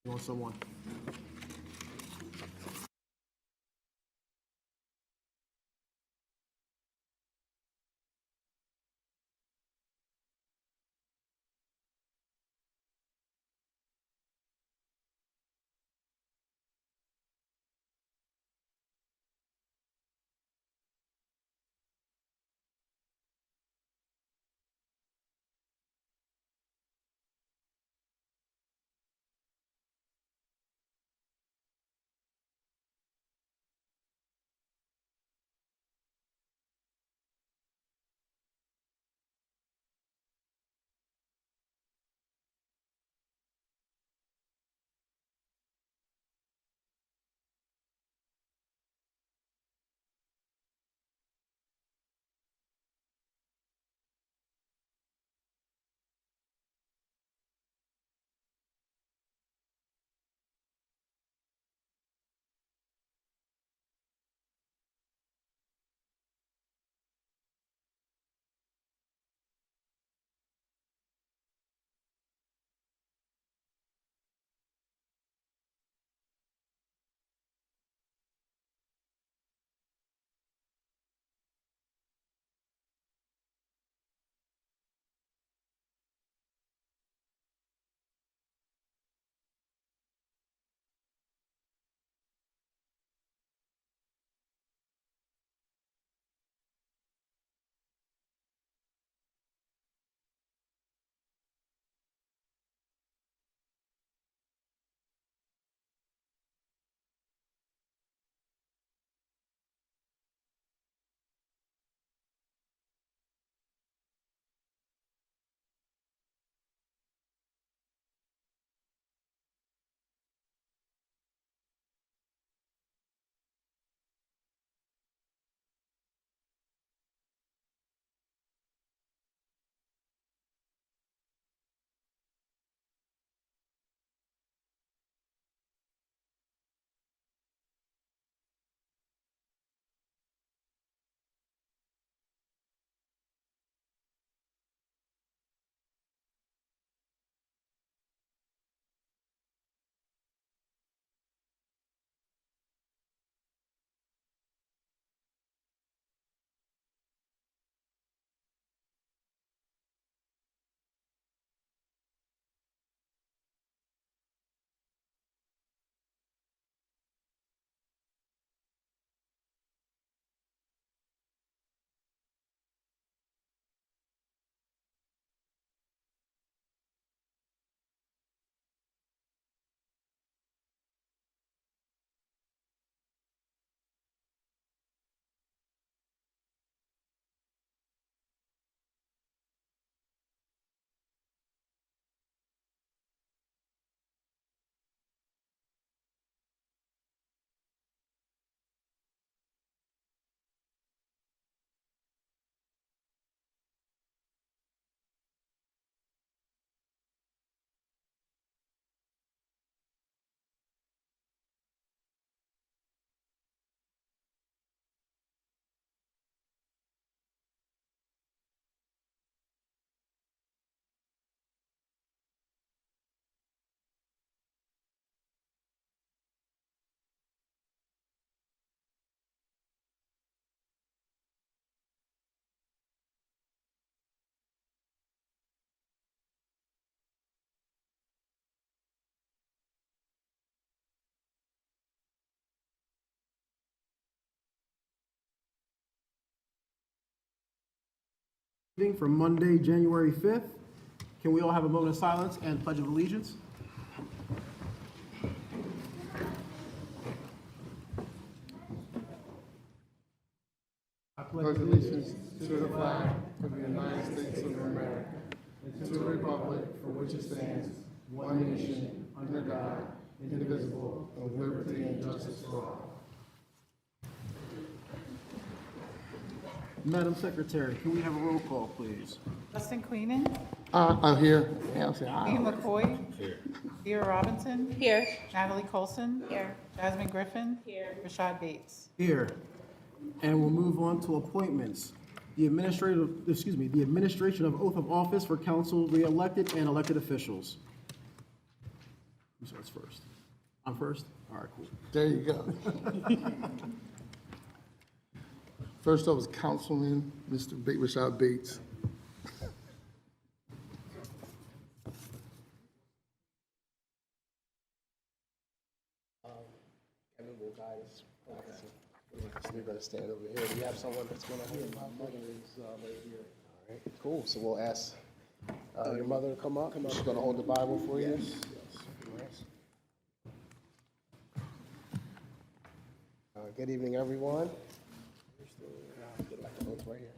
You want someone? Meeting for Monday, January 5th. Can we all have a moment of silence and pledge of allegiance? I pledge allegiance to the flag of the United States of America and to the republic for which it stands, one nation, under God, indivisible, with liberty and justice for all. Madam Secretary, can we have a roll call, please? Justin Queenan. I'm here. Yeah, I'll say aye. Ian McCoy. Here. Vera Robinson. Here. Natalie Colson. Here. Jasmine Griffin. Here. Rashad Bates. Here. And we'll move on to appointments. The administration of oath of office for council re-elected and elected officials. Who starts first? I'm first? All right, cool. There you go. First up is Councilman Mr. Rashad Bates. Kevin will guide us. We're going to stand over here. Do you have someone that's going to hear? My mother is right here. All right, cool. So we'll ask your mother to come up. She's going to hold the Bible for you. Yes. Good evening, everyone. Get like the oath right here.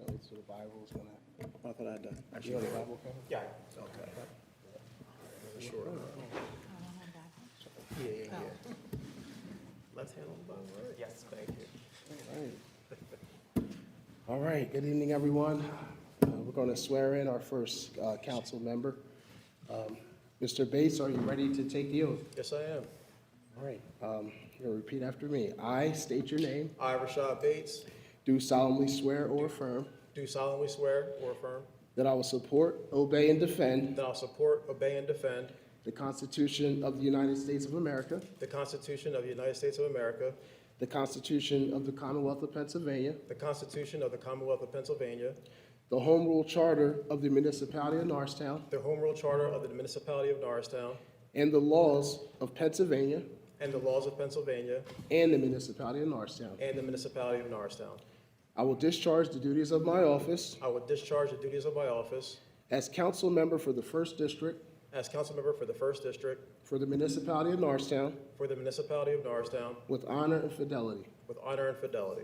The oath to the Bible is going to. I thought I had done. You know the Bible, Kevin? Yeah. Okay. Sure. Yeah. Left hand on the Bible, right? Yes, thank you. All right, good evening, everyone. We're going to swear in our first council member. Mr. Bates, are you ready to take the oath? Yes, I am. All right, you'll repeat after me. I state your name, I, Rashad Bates, do solemnly swear or affirm do solemnly swear or affirm that I will support, obey, and defend that I will support, obey, and defend the Constitution of the United States of America, the Constitution of the United States of America, the Constitution of the Commonwealth of Pennsylvania, the Constitution of the Commonwealth of Pennsylvania, the Home Rule Charter of the Municipality of Norristown, the Home Rule Charter of the Municipality of Norristown, and the laws of Pennsylvania and the laws of Pennsylvania and the Municipality of Norristown. and the Municipality of Norristown. I will discharge the duties of my office I will discharge the duties of my office as council member for the First District as council member for the First District for the Municipality of Norristown for the Municipality of Norristown with honor and fidelity. with honor and fidelity.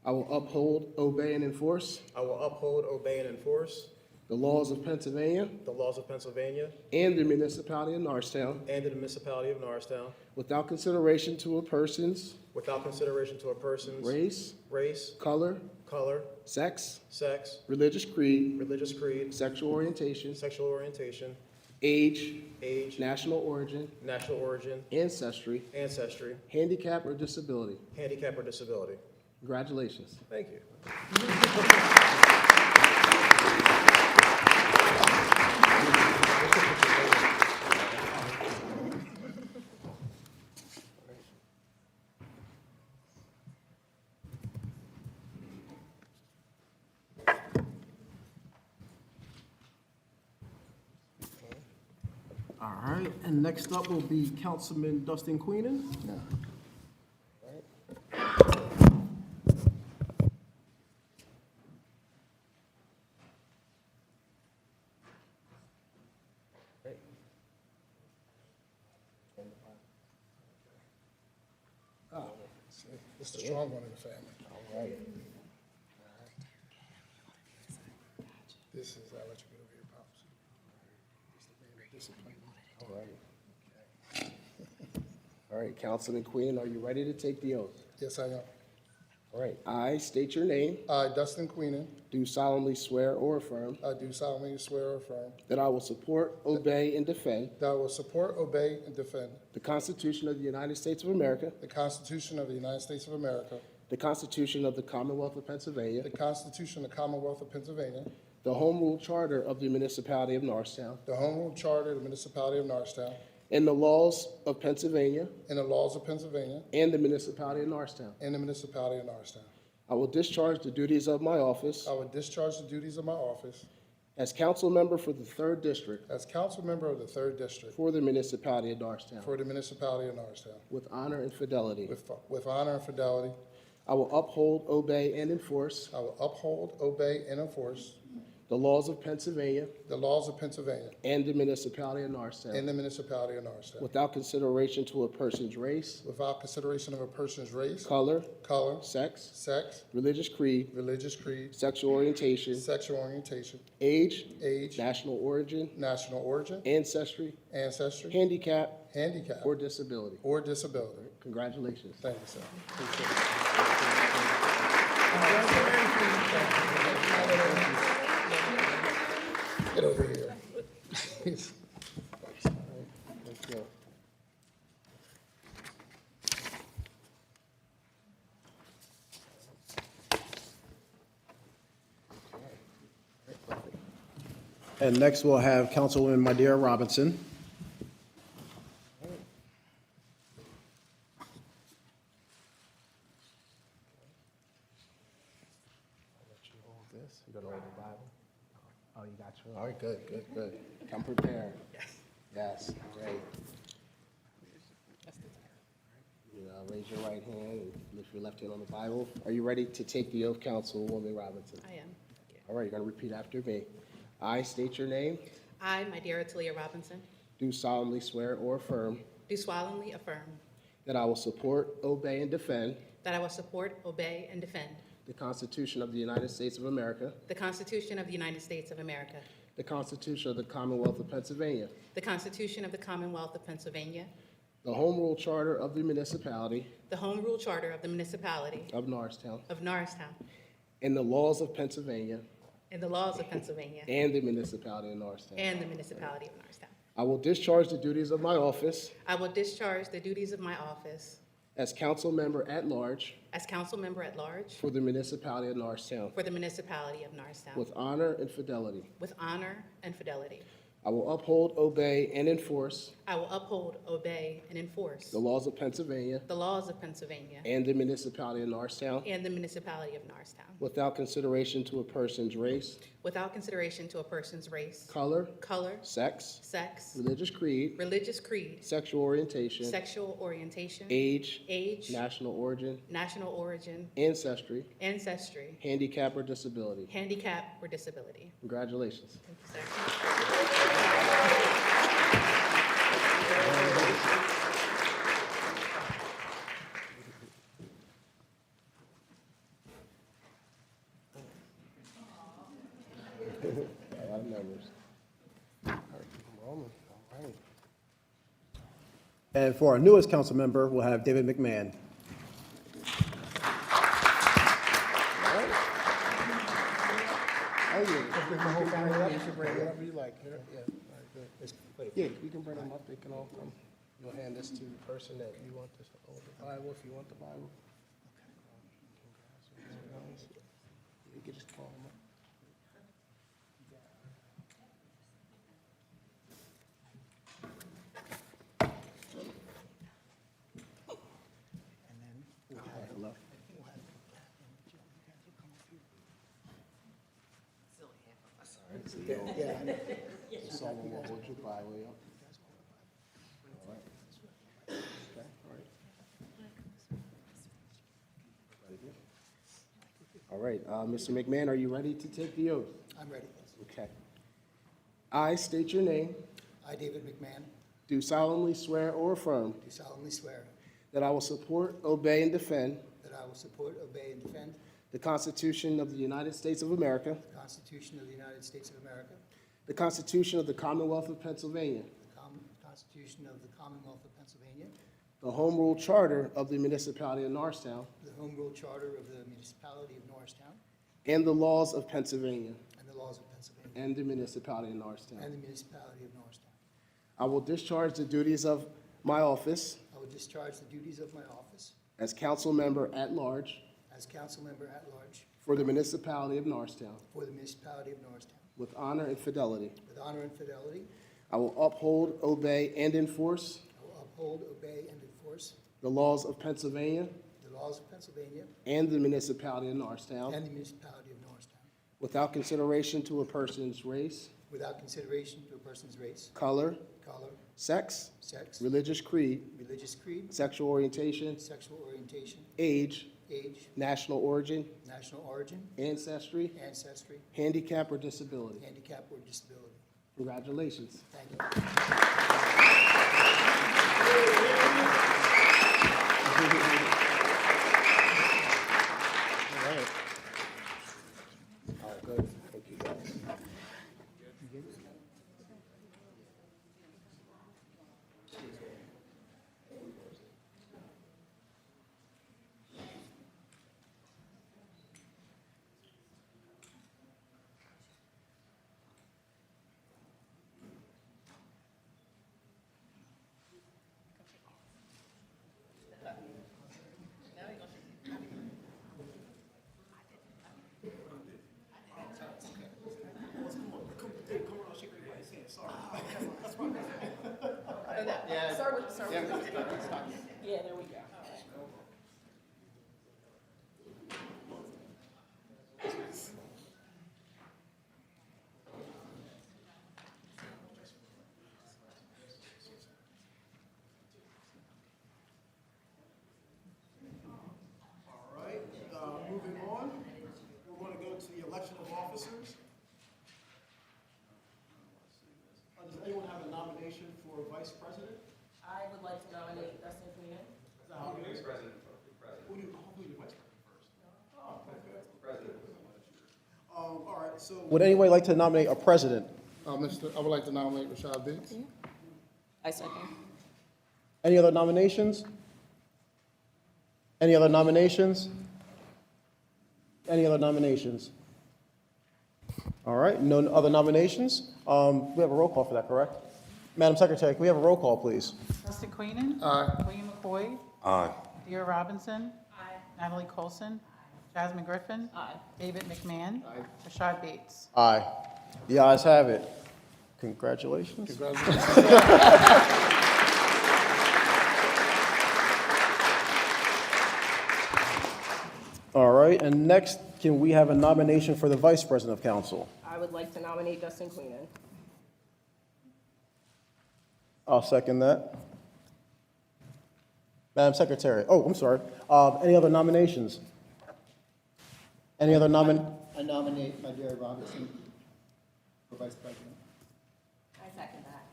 I will uphold, obey, and enforce I will uphold, obey, and enforce the laws of Pennsylvania the laws of Pennsylvania and the Municipality of Norristown and the Municipality of Norristown without consideration to a person's without consideration to a person's race, race, color, color, sex, sex, religious creed, religious creed, sexual orientation, sexual orientation, age, age, national origin, national origin, ancestry, ancestry, handicap, or disability. handicap, or disability. Congratulations. Thank you. All right, and next up will be Councilman Dustin Queenan. It's the strong one in the family. All right. This is, I'll let you get over here, Pops. Discipline. All right. All right, Councilman Queen, are you ready to take the oath? Yes, I am. All right. I state your name, I, Dustin Queenan, do solemnly swear or affirm I do solemnly swear or affirm that I will support, obey, and defend that I will support, obey, and defend the Constitution of the United States of America, the Constitution of the United States of America, the Constitution of the Commonwealth of Pennsylvania, the Constitution of the Commonwealth of Pennsylvania, the Home Rule Charter of the Municipality of Norristown, the Home Rule Charter of the Municipality of Norristown, and the laws of Pennsylvania and the laws of Pennsylvania and the Municipality of Norristown. and the Municipality of Norristown. I will discharge the duties of my office I will discharge the duties of my office as council member for the 3rd District as council member of the 3rd District for the Municipality of Norristown for the Municipality of Norristown with honor and fidelity. with honor and fidelity. I will uphold, obey, and enforce I will uphold, obey, and enforce the laws of Pennsylvania the laws of Pennsylvania and the Municipality of Norristown and the Municipality of Norristown without consideration to a person's race, without consideration of a person's race, color, color, sex, sex, religious creed, religious creed, sexual orientation, sexual orientation, age, age, national origin, national origin, ancestry, ancestry, handicap, handicap, or disability. disability. Congratulations. Thank you, sir. Appreciate it. Get over here. Let's go. And next we'll have Councilwoman Madeira Robinson. this. You're gonna hold the Bible? Oh, you got your, all right, good, good, good. Come prepared. Yes, great. You raise your right hand and lift your left hand on the Bible. Are you ready to take the oath, Councilwoman Robinson? I am. All right, you're gonna repeat after me. I state your name, I, my dear Atilia Robinson, do solemnly swear or affirm do solemnly affirm that I will support, obey, and defend that I will support, obey, and defend the Constitution of the United States of America, the Constitution of the United States of America, the Constitution of the Commonwealth of Pennsylvania, the Constitution of the Commonwealth of Pennsylvania, the Home Rule Charter of the Municipality the Home Rule Charter of the Municipality of Norristown, of Norristown, and the laws of Pennsylvania and the laws of Pennsylvania and the Municipality of Norristown. and the Municipality of Norristown. I will discharge the duties of my office I will discharge the duties of my office as council member at large as council member at large for the Municipality of Norristown for the Municipality of Norristown with honor and fidelity. with honor and fidelity. I will uphold, obey, and enforce I will uphold, obey, and enforce the laws of Pennsylvania the laws of Pennsylvania and the Municipality of Norristown and the Municipality of Norristown without consideration to a person's race, without consideration to a person's race, color, color, sex, sex, religious creed, religious creed, sexual orientation, sexual orientation, age, age, national origin, national origin, ancestry, ancestry, handicap, or disability. handicap, or disability. Congratulations. Thank you, sir. A lot of numbers. All right, Roman, all right. And for our newest council member, we'll have David McMahon. Oh, yeah. Bring the whole family up. You can bring whatever you like. Here, yeah. All right, good. Yeah, you can bring them up. They can all come. You'll hand this to the person that you want to hold the Bible, if you want the Bible. You can just call them up. Hello. Someone will hold your Bible, yeah. All right. Okay, all right. All right, Mr. McMahon, are you ready to take the oath? I'm ready. Okay. I state your name, I, David McMahon, do solemnly swear or affirm do solemnly swear that I will support, obey, and defend that I will support, obey, and defend the Constitution of the United States of America, the Constitution of the United States of America, the Constitution of the Commonwealth of Pennsylvania, the Constitution of the Commonwealth of Pennsylvania, the Home Rule Charter of the Municipality of Norristown, the Home Rule Charter of the Municipality of Norristown, and the laws of Pennsylvania and the laws of Pennsylvania, and the Municipality of Norristown. and the Municipality of Norristown. I will discharge the duties of my office I will discharge the duties of my office as council member at large as council member at large for the Municipality of Norristown for the Municipality of Norristown with honor and fidelity. with honor and fidelity. I will uphold, obey, and enforce I will uphold, obey, and enforce the laws of Pennsylvania the laws of Pennsylvania and the Municipality of Norristown and the Municipality of Norristown without consideration to a person's race, without consideration to a person's race, color, color, sex, sex, religious creed, religious creed, sexual orientation, sexual orientation, age, age, national origin, national origin, ancestry, ancestry, handicap, or disability. handicap, or disability. Congratulations. Thank you. All right. All right, good. Thank you, guys. Yeah, there we go. for vice president? I would like to nominate Dustin Queenan. Vice president first. We'll do vice president first. Oh, okay. President. All right, so. Would anybody like to nominate a president? I would like to nominate Rashad Bates. I second. Any other nominations? Any other nominations? Any other nominations? All right, no other nominations? We have a roll call for that, correct? Madam Secretary, can we have a roll call, please? Dustin Queenan. Aye. William McCoy. Aye. Dear Robinson. Aye. Natalie Colson. Jasmine Griffin. Aye. David McMahon. Rashad Bates. Aye. The ayes have it. Congratulations. Congratulations. All right, and next, can we have a nomination for the vice president of council? I would like to nominate Dustin Queenan. I'll second that. Madam Secretary, I'm sorry. Any other nominations? Any other I nominate my dear Robinson for vice president. I second that.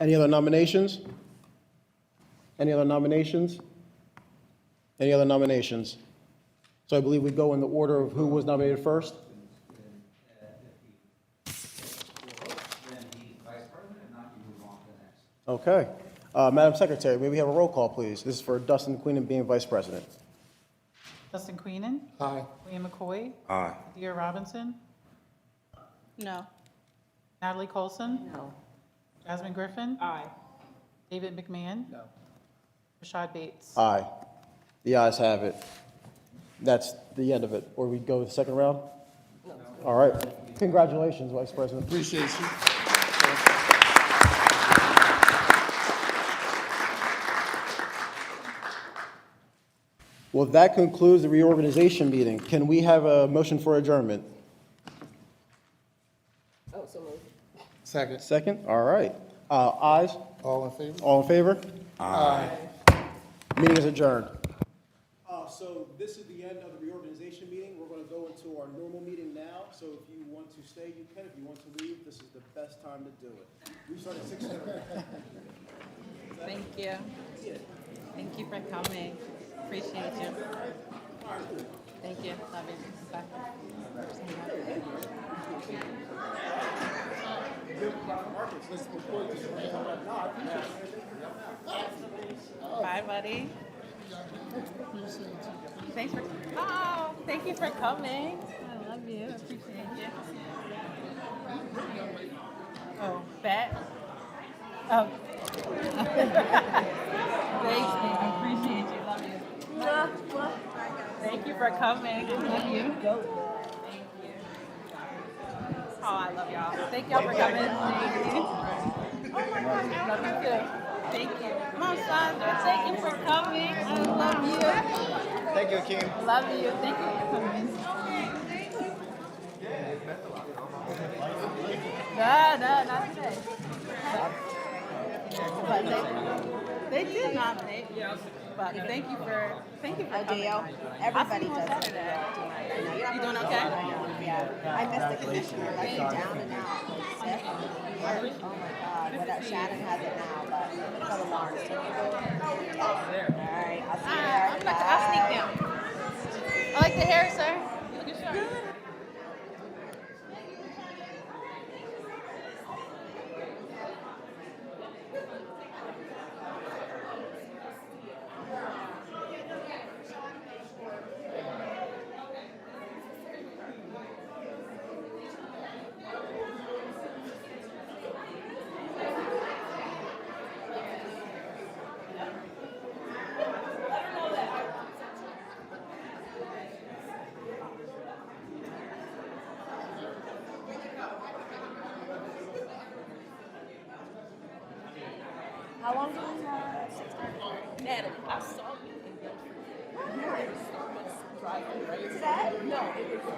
Any other nominations? Any other nominations? Any other nominations? So I believe we go in the order of who was nominated first? Okay. Madam Secretary, may we have a roll call, please? This is for Dustin Queenan being vice president. Dustin Queenan. Aye. William McCoy. Aye. Dear Robinson. No. Natalie Colson. No. Jasmine Griffin. Aye. David McMahon. No. Rashad Bates. Aye. The ayes have it. That's the end of it. Or we go to the second round? No. All right. Congratulations, Vice President. Appreciate you. Well, that concludes the reorganization meeting. Can we have a motion for adjournment? Oh, so moved. Second. Second? All right. Ayes? All in favor? All in favor? Aye. Meeting is adjourned. So this is the end of the reorganization meeting. We're going to go into our normal meeting now. So if you want to stay, you can. If you want to leave, this is the best time to do it. We start at 6:30. Thank you. Thank you for coming. Appreciate you. Thank you. Love you. Bye. Bye, buddy. Thank you for coming. I love you. Appreciate you. Oh, bet. Oh. Thanks, babe. Appreciate you. Love you. Thank you for coming. I love you. Thank you. Oh, I love y'all. Thank y'all for coming. Thank you. Oh my God. Love you too. Thank you. Mom, Sandra, thank you for coming. I love you. Thank you, Kim. Love you. Thank you for coming. No, not today. But they did nominate. But thank you for coming. Everybody I'll see you on does it. Saturday. You doing okay? Yeah, I missed the commissioner, like down and out, like sick. Oh my God, what Shannon has it now, but for the Lawrence. All right, I'll see you there. I'll sneak down. I like the hair, sir. You looking sharp. How long do we have? Natalie, I saw you in Belfry. Starbucks drive-thru, right? Today? No, it was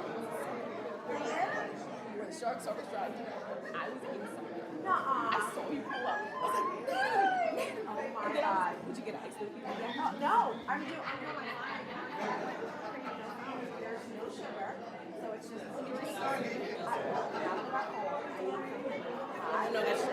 when Shark Service drive-thru. I was inside. Nuh-uh. I saw you pull up. I was like, Natalie! Oh my God. Would you get ice with you? No, I'm doing my line. There's no sugar, so it's just. I will. Now that I'm home, I No, that's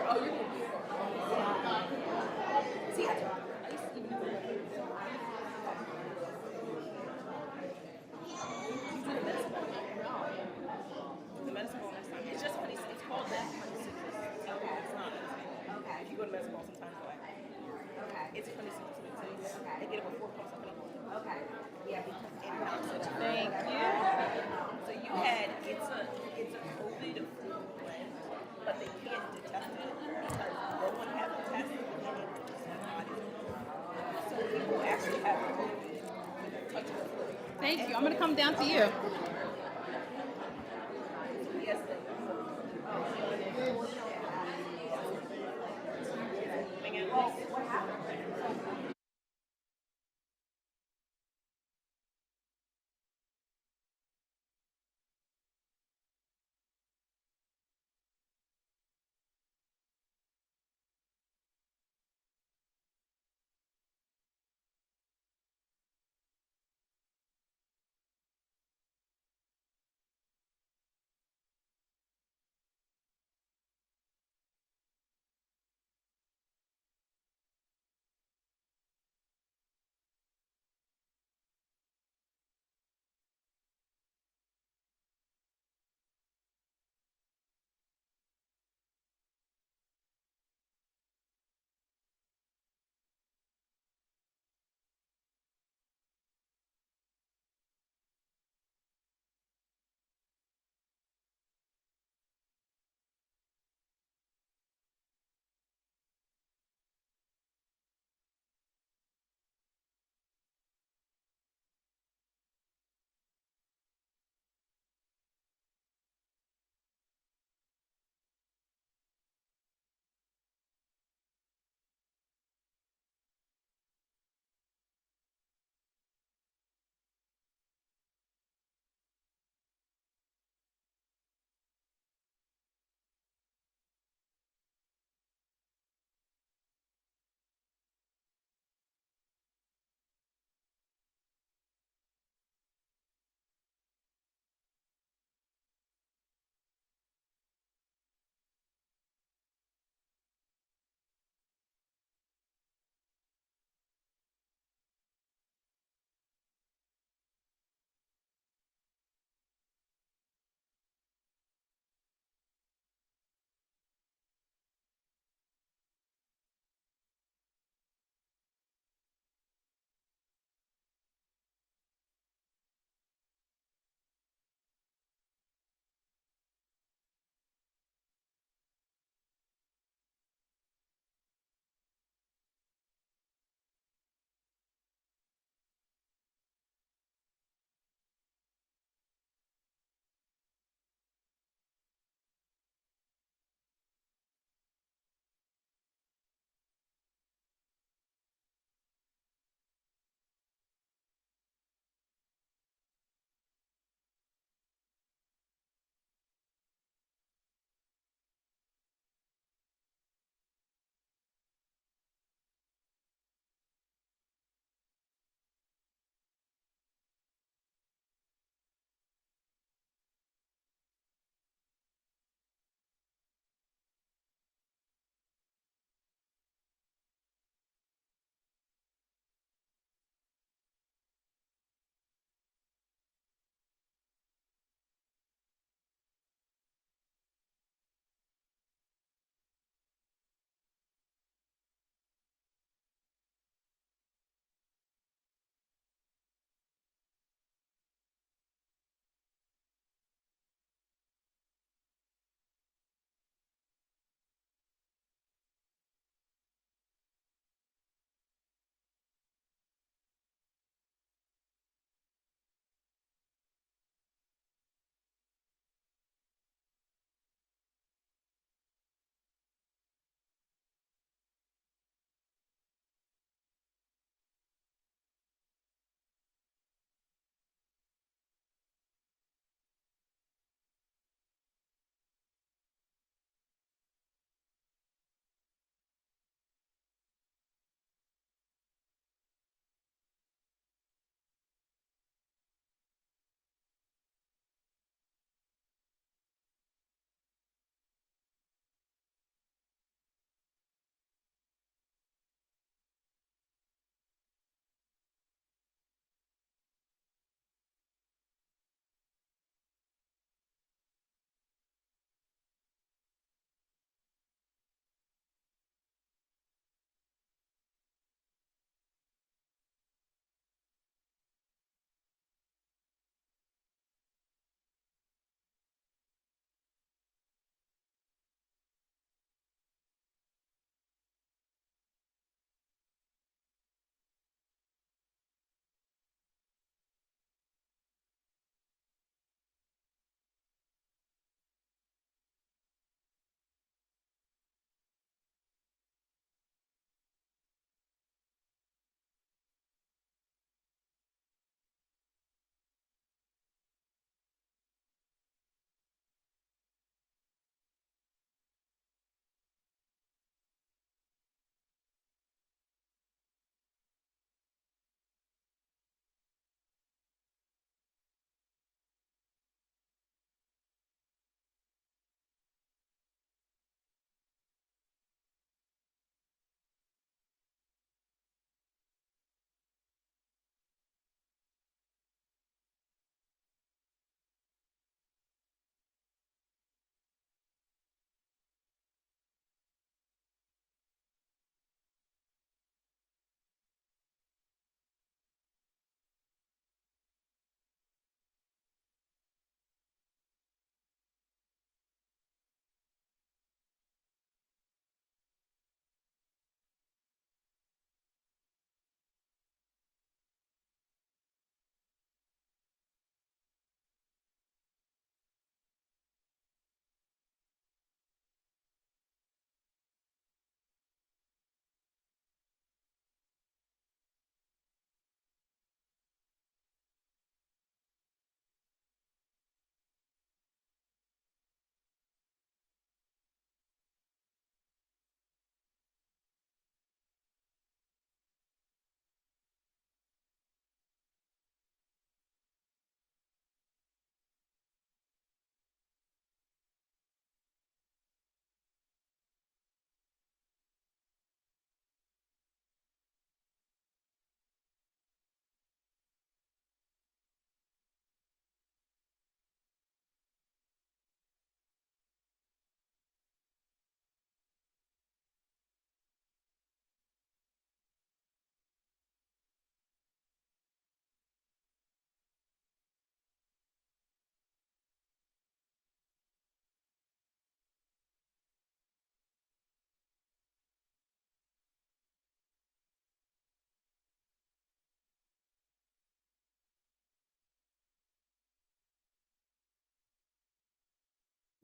It's 26. They get it before 27. Okay. Yeah, because it knocks it out. Thank you. So you had it's a COVID flu blend, but they can't detect it because no one has a test and they can't detect antibodies. So people actually have COVID touch the flu. Thank you. I'm going to come down to you. Yes, they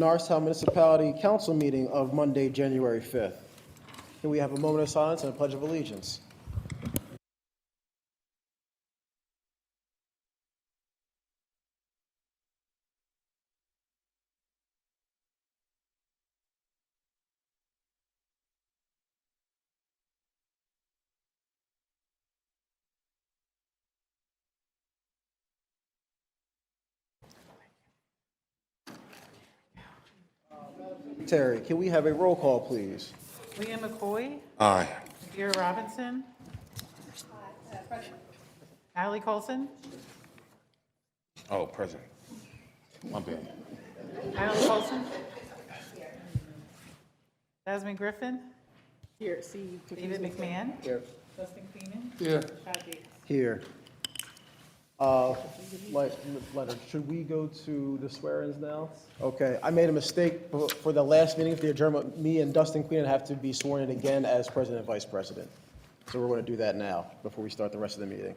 Norristown Municipality Council meeting of Monday, January 5th. Can we have a moment of silence and a pledge of allegiance? Terry, can we have a roll call, please? Liam McCoy, Aye. Dear Robinson. Natalie Colson, Oh, present. My bad. Natalie Colson. Jasmine Griffin. Here, see. David McMahon. Here. Dustin Keenan. Here. Rashad Bates. Here. Leonard, should we go to the swear-ins now? Okay, I made a mistake for the last meeting of the adjournment. Me and Dustin Queen have to be sworn in again as president and vice president. So we're going to do that now before we start the rest of the meeting.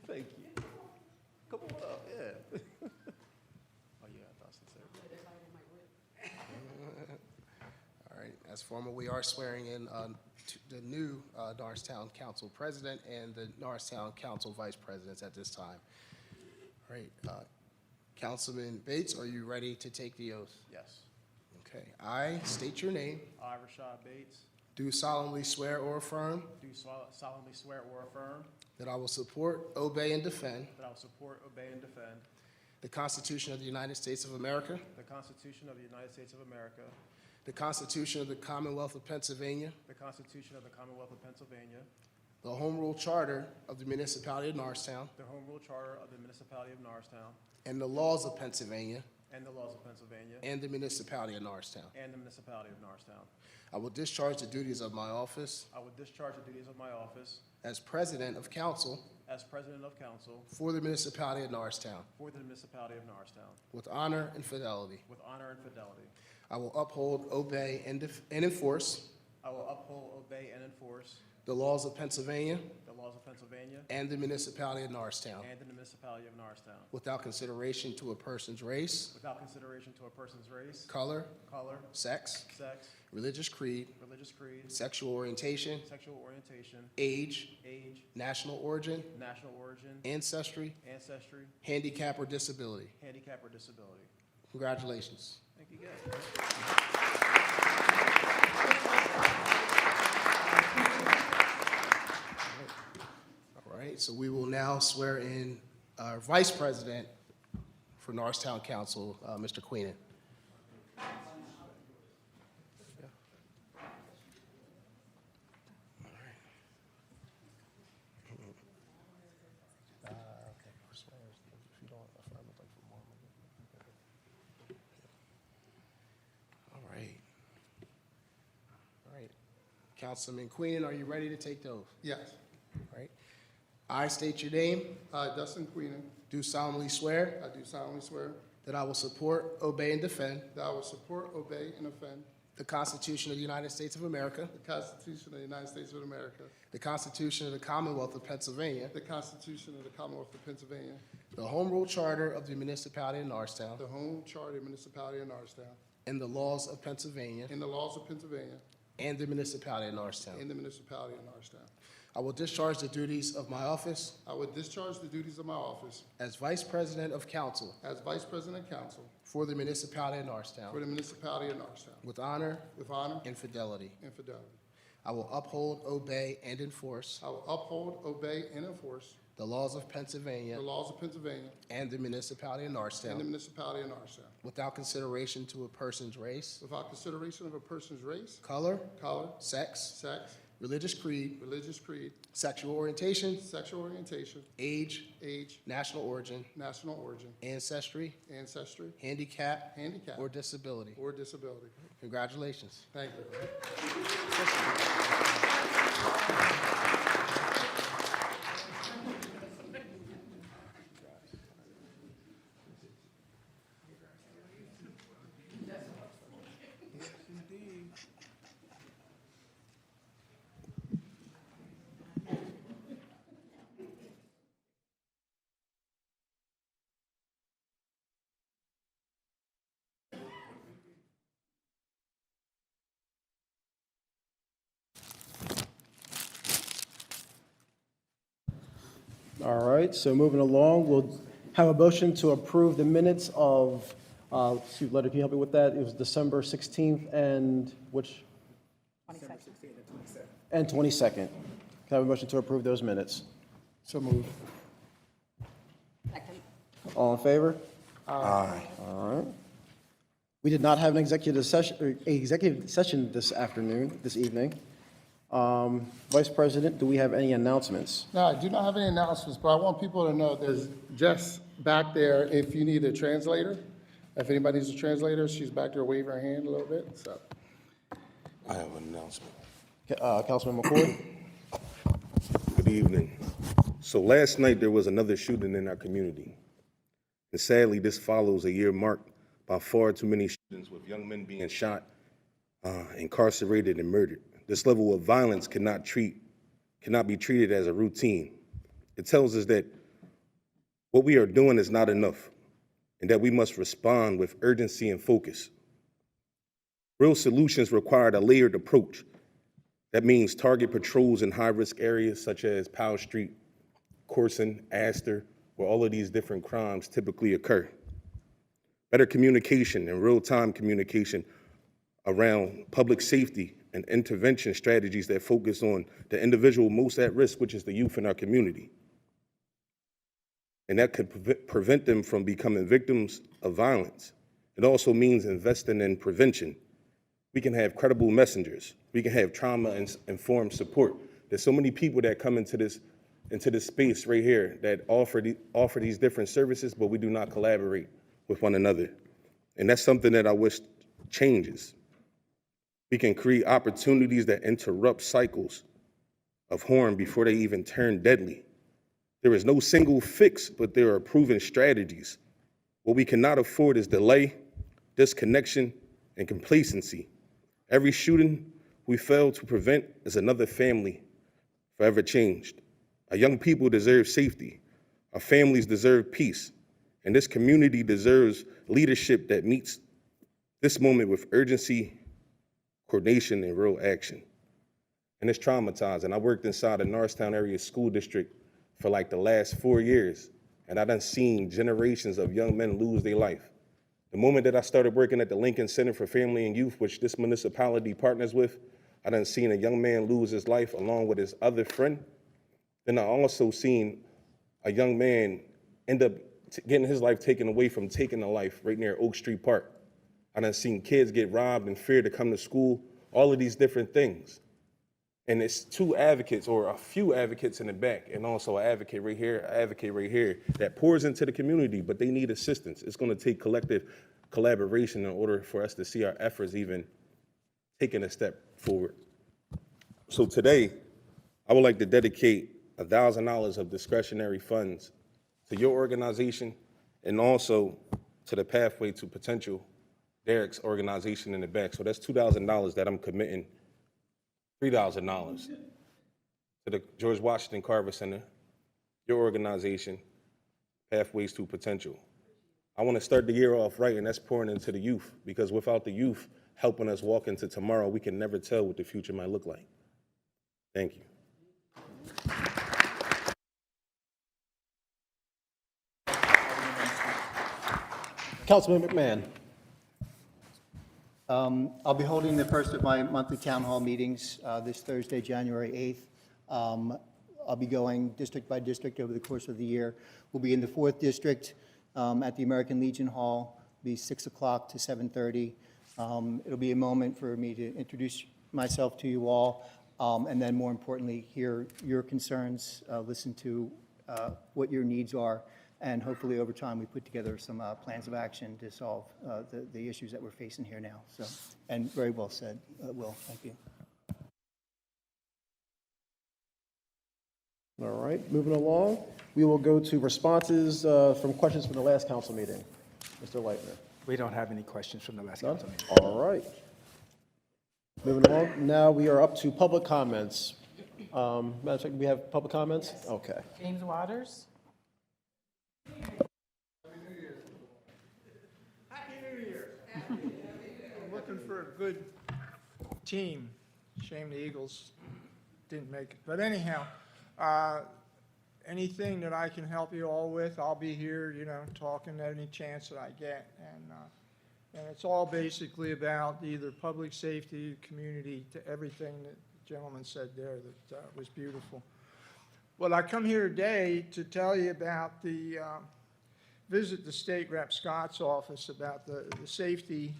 Thank you. Come on up, yeah. Oh, yeah, Dustin said. All right, as formal, we are swearing in the new Norristown Council President and the Norristown Council Vice Presidents at this time. All right, Councilman Bates, are you ready to take the oath? Yes. Okay, I state your name, I, Rashad Bates, do solemnly swear or affirm do solemnly swear or affirm that I will support, obey, and defend that I will support, obey, and defend the Constitution of the United States of America, the Constitution of the United States of America, the Constitution of the Commonwealth of Pennsylvania, the Constitution of the Commonwealth of Pennsylvania, the Home Rule Charter of the Municipality of Norristown, the Home Rule Charter of the Municipality of Norristown, and the laws of Pennsylvania and the laws of Pennsylvania, and the Municipality of Norristown. and the Municipality of Norristown. I will discharge the duties of my office I will discharge the duties of my office as President of Council as President of Council for the Municipality of Norristown for the Municipality of Norristown with honor and fidelity. with honor and fidelity. I will uphold, obey, and enforce I will uphold, obey, and enforce the laws of Pennsylvania the laws of Pennsylvania and the Municipality of Norristown and the Municipality of Norristown without consideration to a person's race, without consideration to a person's race, color, color, sex, sex, religious creed, religious creed, sexual orientation, sexual orientation, age, age, national origin, national origin, ancestry, ancestry, handicap, or disability. handicap, or disability. Congratulations. Thank you, guys. All right, so we will now swear in our Vice President for Norristown Council, Mr. Queenan. All right. All right. Councilman Queenan, are you ready to take the oath? Yes. All right. I state your name, I, Dustin Queenan, do solemnly swear I do solemnly swear that I will support, obey, and defend that I will support, obey, and defend the Constitution of the United States of America, the Constitution of the United States of America, the Constitution of the Commonwealth of Pennsylvania, the Constitution of the Commonwealth of Pennsylvania, the Home Rule Charter of the Municipality of Norristown, the Home Charter Municipality of Norristown, and the laws of Pennsylvania and the laws of Pennsylvania, and the Municipality of Norristown. and the Municipality of Norristown. I will discharge the duties of my office I will discharge the duties of my office as Vice President of Council as Vice President of Council for the Municipality of for Norristown the Municipality of Norristown with honor with honor and fidelity. and fidelity. I will uphold, obey, and enforce I will uphold, obey, and enforce the laws of the Pennsylvania laws of Pennsylvania and the municipality of and the Norristown, municipality of Norristown, without consideration to a person's race, without consideration of a person's race, color, color, sex, sex, religious creed, religious creed, sexual orientation, sexual orientation, age, age, national origin, national origin, ancestry, ancestry, handicap, handicap, or disability. or disability. Congratulations. Thank you. All right, so moving along, we'll have a motion to approve the minutes of, shoot, Leonard, can you help me with that? It was December 16th and which? 22nd. And 22nd. Can I have a motion to approve those minutes? So moved. Second. All in favor? Aye. All right. We did not have an executive session this evening. Vice President, do we have any announcements? No, I do not have any announcements, but I want people to know there's Jess back there if you need a translator. If anybody needs a translator, she's back there waving her hand a little bit, so. I have an announcement. Councilman McCord? Good evening. So last night, there was another shooting in our community. And sadly, this follows a year marked by far too many shootings with young men being shot, incarcerated, and murdered. This level of violence cannot be treated as a routine. It tells us that what we are doing is not enough and that we must respond with urgency and focus. Real solutions require a layered approach. That means target patrols in high-risk areas such as Powell Street, Corson, Astor, where all of these different crimes typically occur. Better communication and real-time communication around public safety and intervention strategies that focus on the individual most at risk, which is the youth in our community. And that could prevent them from becoming victims of violence. It also means investing in prevention. We can have credible messengers. We can have trauma-informed support. There's so many people that come into this space right here that offer these different services, but we do not collaborate with one another. And that's something that I wish changes. We can create opportunities that interrupt cycles of harm before they even turn deadly. There is no single fix, but there are proven strategies. What we cannot afford is delay, disconnection, and complacency. Every shooting we fail to prevent is another family forever changed. Our young people deserve safety. Our families deserve peace. And this community deserves leadership that meets this moment with urgency, coordination, and real action. And it's traumatizing. I worked inside the Norristown area school district for like the last 4 years, and I done seen generations of young men lose their life. The moment that I started working at the Lincoln Center for Family and Youth, which this municipality partners with, I done seen a young man lose his life along with his other friend. Then I also seen a young man end up getting his life taken away from taking a life right near Oak Street Park. I done seen kids get robbed and feared to come to school, all of these different things. And it's two advocates or a few advocates in the back and also an advocate right here that pours into the community, but they need assistance. It's gonna take collective collaboration in order for us to see our efforts even taking a step forward. So today, I would like to dedicate $1,000 of discretionary funds to your organization and also to the Pathway to Potential, Derek's organization in the back. So that's $2,000 that I'm committing, $3,000 to the George Washington Carver Center, your organization, Pathways to Potential. I want to start the year off right, and that's pouring into the youth, because without the youth helping us walk into tomorrow, we can never tell what the future might look like. Thank you. Councilman McMahon. I'll be holding the first of my monthly town hall meetings this Thursday, January 8th. I'll be going district by district over the course of the year. We'll be in the 4th District at the American Legion Hall, be 6 o'clock to 7:30. It'll be a moment for me to introduce myself to you all, and then more importantly, hear your concerns, listen to what your needs are, and hopefully over time, we put together some plans of action to solve the issues that we're facing here now. So, and very well said, Will. Thank you. All right, moving along, we will go to responses from questions from the last council meeting. Mr. Leitner. We don't have any questions from the last None? council meeting. All right. Moving along, now we are up to public comments. Madam Secretary, we have public comments? Okay. James Waters? I'm looking for a good team. Shame the Eagles didn't make it. But anyhow, anything that I can help you all with, I'll be here, talking at any chance that I get. And it's all basically about either public safety, community, to everything that the gentleman said there that was beautiful. Well, I come here today to tell you about the visit the State Rep Scott's office about the safety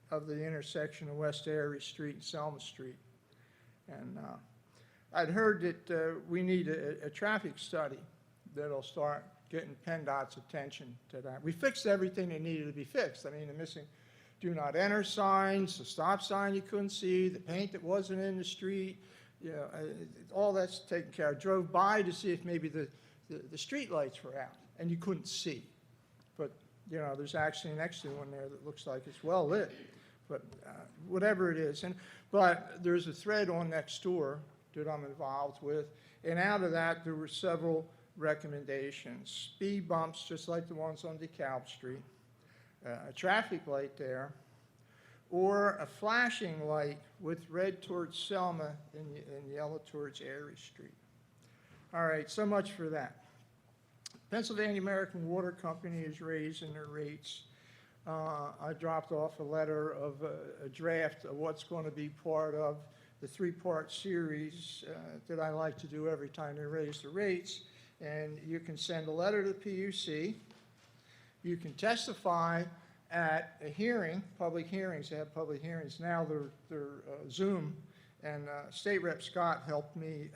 of the intersection of West Erie Street and Selma Street. And I'd heard that we need a traffic study that'll start getting PennDOT's attention to that. We fixed everything that needed to be fixed. I mean, the missing do not enter signs, the stop sign you couldn't see, the paint that wasn't in the street, all that's taken care of. Drove by to see if maybe the street lights were out, and you couldn't see. But, there's actually an extra one there that looks like it's well lit. But whatever it is. But there's a thread on next door that I'm involved with, and out of that there were several recommendations. Speed bumps, just like the ones on DeKalb Street, a traffic light there, or a flashing light with red towards Selma and yellow towards Erie Street. All right, so much for that. Pennsylvania American Water Company is raising their rates. I dropped off a letter of a draft of what's going to be part of the 3-part series that I like to do every time they raise the rates. And you can send a letter to the PUC. You can testify at a hearing, public hearings. They have public hearings now. They're Zoom. And State Rep Scott helped me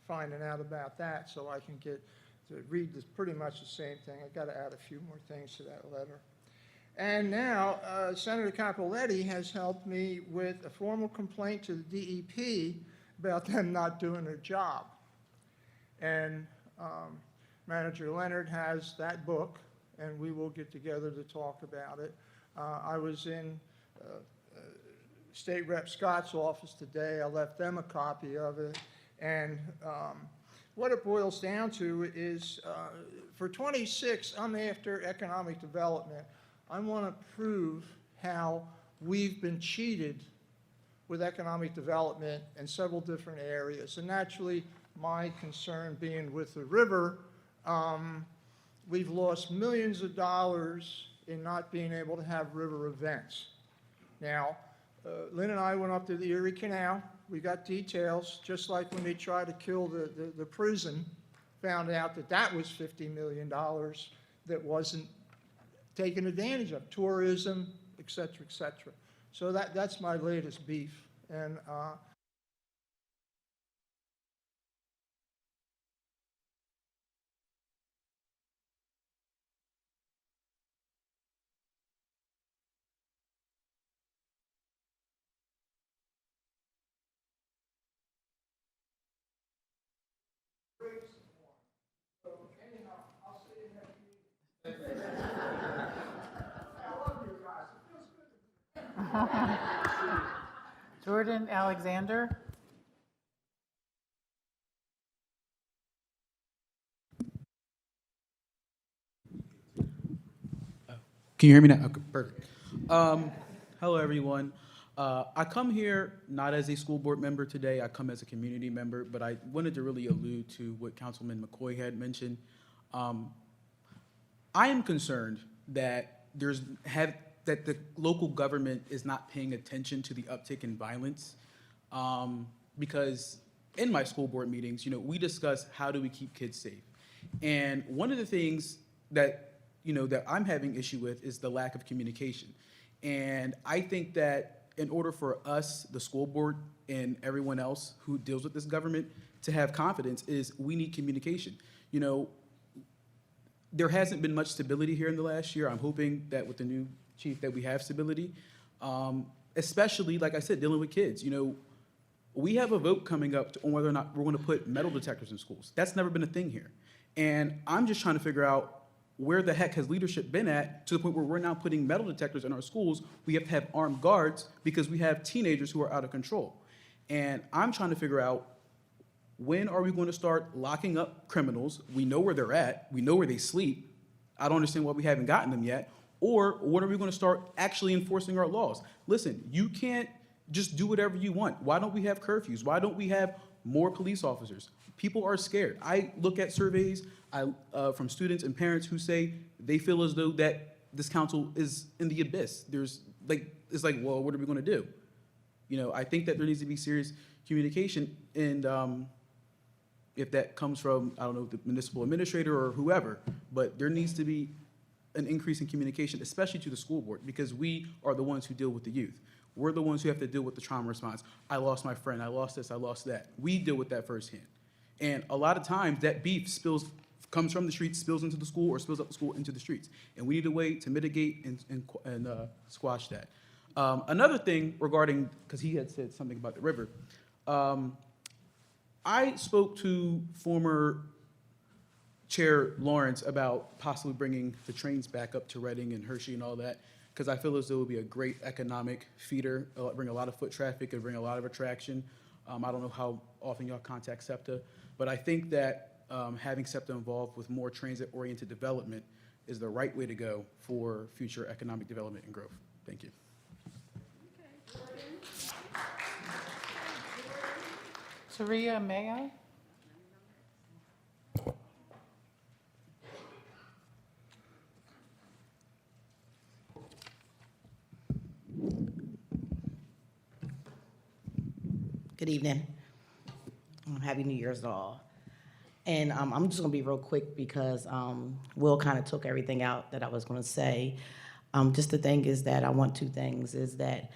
finding out about that, so I can get to read pretty much the same thing. I've got to add a few more things to that letter. And now Senator Capoletti has helped me with a formal complaint to the DEP about them not doing their job. And Manager Leonard has that book, and we will get together to talk about it. I was in State Rep Scott's office today. I left them a copy of it. And what it boils down to is for 26, I'm after economic development. I want to prove how we've been cheated with economic development in several different areas. And naturally, my concern being with the river, we've lost millions of dollars in not being able to have river events. Now, Lynn and I went up to the Erie Canal. We got details, just like when they tried to kill the prison, found out that was $50 million that wasn't taken advantage of, tourism, et cetera, et cetera. So that's my latest beef. And Jordan Alexander? Can you hear me now? Okay, perfect. Hello, everyone. I come here not as a school board member today. I come as a community member, but I wanted to really allude to what Councilman McCoy had mentioned. I am concerned that that the local government is not paying attention to the uptick in violence, because in my school board meetings, we discuss how do we keep kids safe. And one of the things that, that I'm having issue with is the lack of communication. And I think that in order for us, the school board, and everyone else who deals with this government to have confidence is we need communication. There hasn't been much stability here in the last year. I'm hoping that with the new chief that we have stability, especially, like I said, dealing with kids. We have a vote coming up on whether or not we're going to put metal detectors in schools. That's never been a thing here. And I'm just trying to figure out where the heck has leadership been at to the point where we're now putting metal detectors in our schools. We have to have armed guards because we have teenagers who are out of control. And I'm trying to figure out, when are we going to start locking up criminals? We know where they're at. We know where they sleep. I don't understand why we haven't gotten them yet. Or when are we going to start actually enforcing our laws? Listen, you can't just do whatever you want. Why don't we have curfews? Why don't we have more police officers? People are scared. I look at surveys from students and parents who say they feel as though that this council is in the abyss. It's like, well, what are we going to do? I think that there needs to be serious communication, and if that comes from, I don't know, the municipal administrator or whoever, but there needs to be an increase in communication, especially to the school board, because we are the ones who deal with the youth. We're the ones who have to deal with the trauma response. I lost my friend, I lost this, I lost that. We deal with that firsthand. And a lot of times that beef comes from the streets, spills into the school, or spills up the school into the streets. And we need a way to mitigate and squash that. Another thing regarding, because he had said something about the river, I spoke to former Chair Lawrence about possibly bringing the trains back up to Reading and Hershey and all that, because I feel as though it would be a great economic feeder, bring a lot of foot traffic, and bring a lot of attraction. I don't know how often y'all contact SEPTA, but I think that having SEPTA involved with more transit-oriented development is the right way to go for future economic development and growth. Thank you. Taria, may I? Good evening. Happy New Year's to all. And I'm just gonna be real quick because Will kind of took everything out that I was gonna say. Just the thing is that I want two things, is that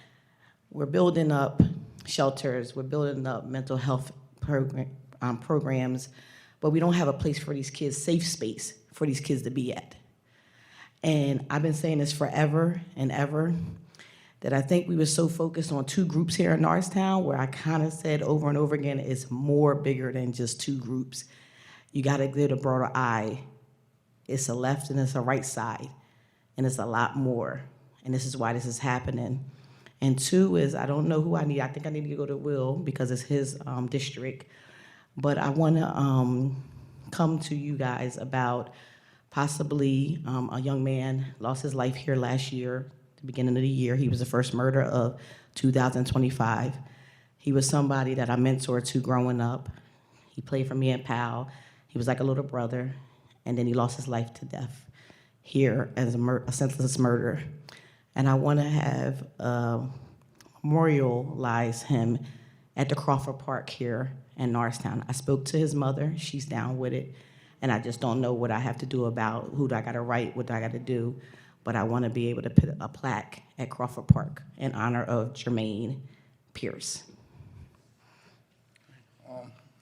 we're building up shelters, we're building up mental health programs, but we don't have a place for these kids, safe space for these kids to be at. And I've been saying this forever and ever, that I think we were so focused on two groups here in Norristown, where I kind of said over and over again, it's more bigger than just two groups. You gotta get a broader eye. It's a left and it's a right side, and it's a lot more. And this is why this is happening. And two is, I don't know who I need. I think I need to go to Will because it's his district. But I wanna come to you guys about possibly a young man lost his life here last year, the beginning of the year. He was the first murder of 2025. He was somebody that I mentored to growing up. He played for me at PAL. He was like a little brother, and then he lost his life to death here as a senseless murder. And I want to have memorialize him at the Crawford Park here in Norristown. I spoke to his mother. She's down with it. And I just don't know what I have to do about who do I got to write, what do I got to do. But I want to be able to put a plaque at Crawford Park in honor of Jermaine Pierce.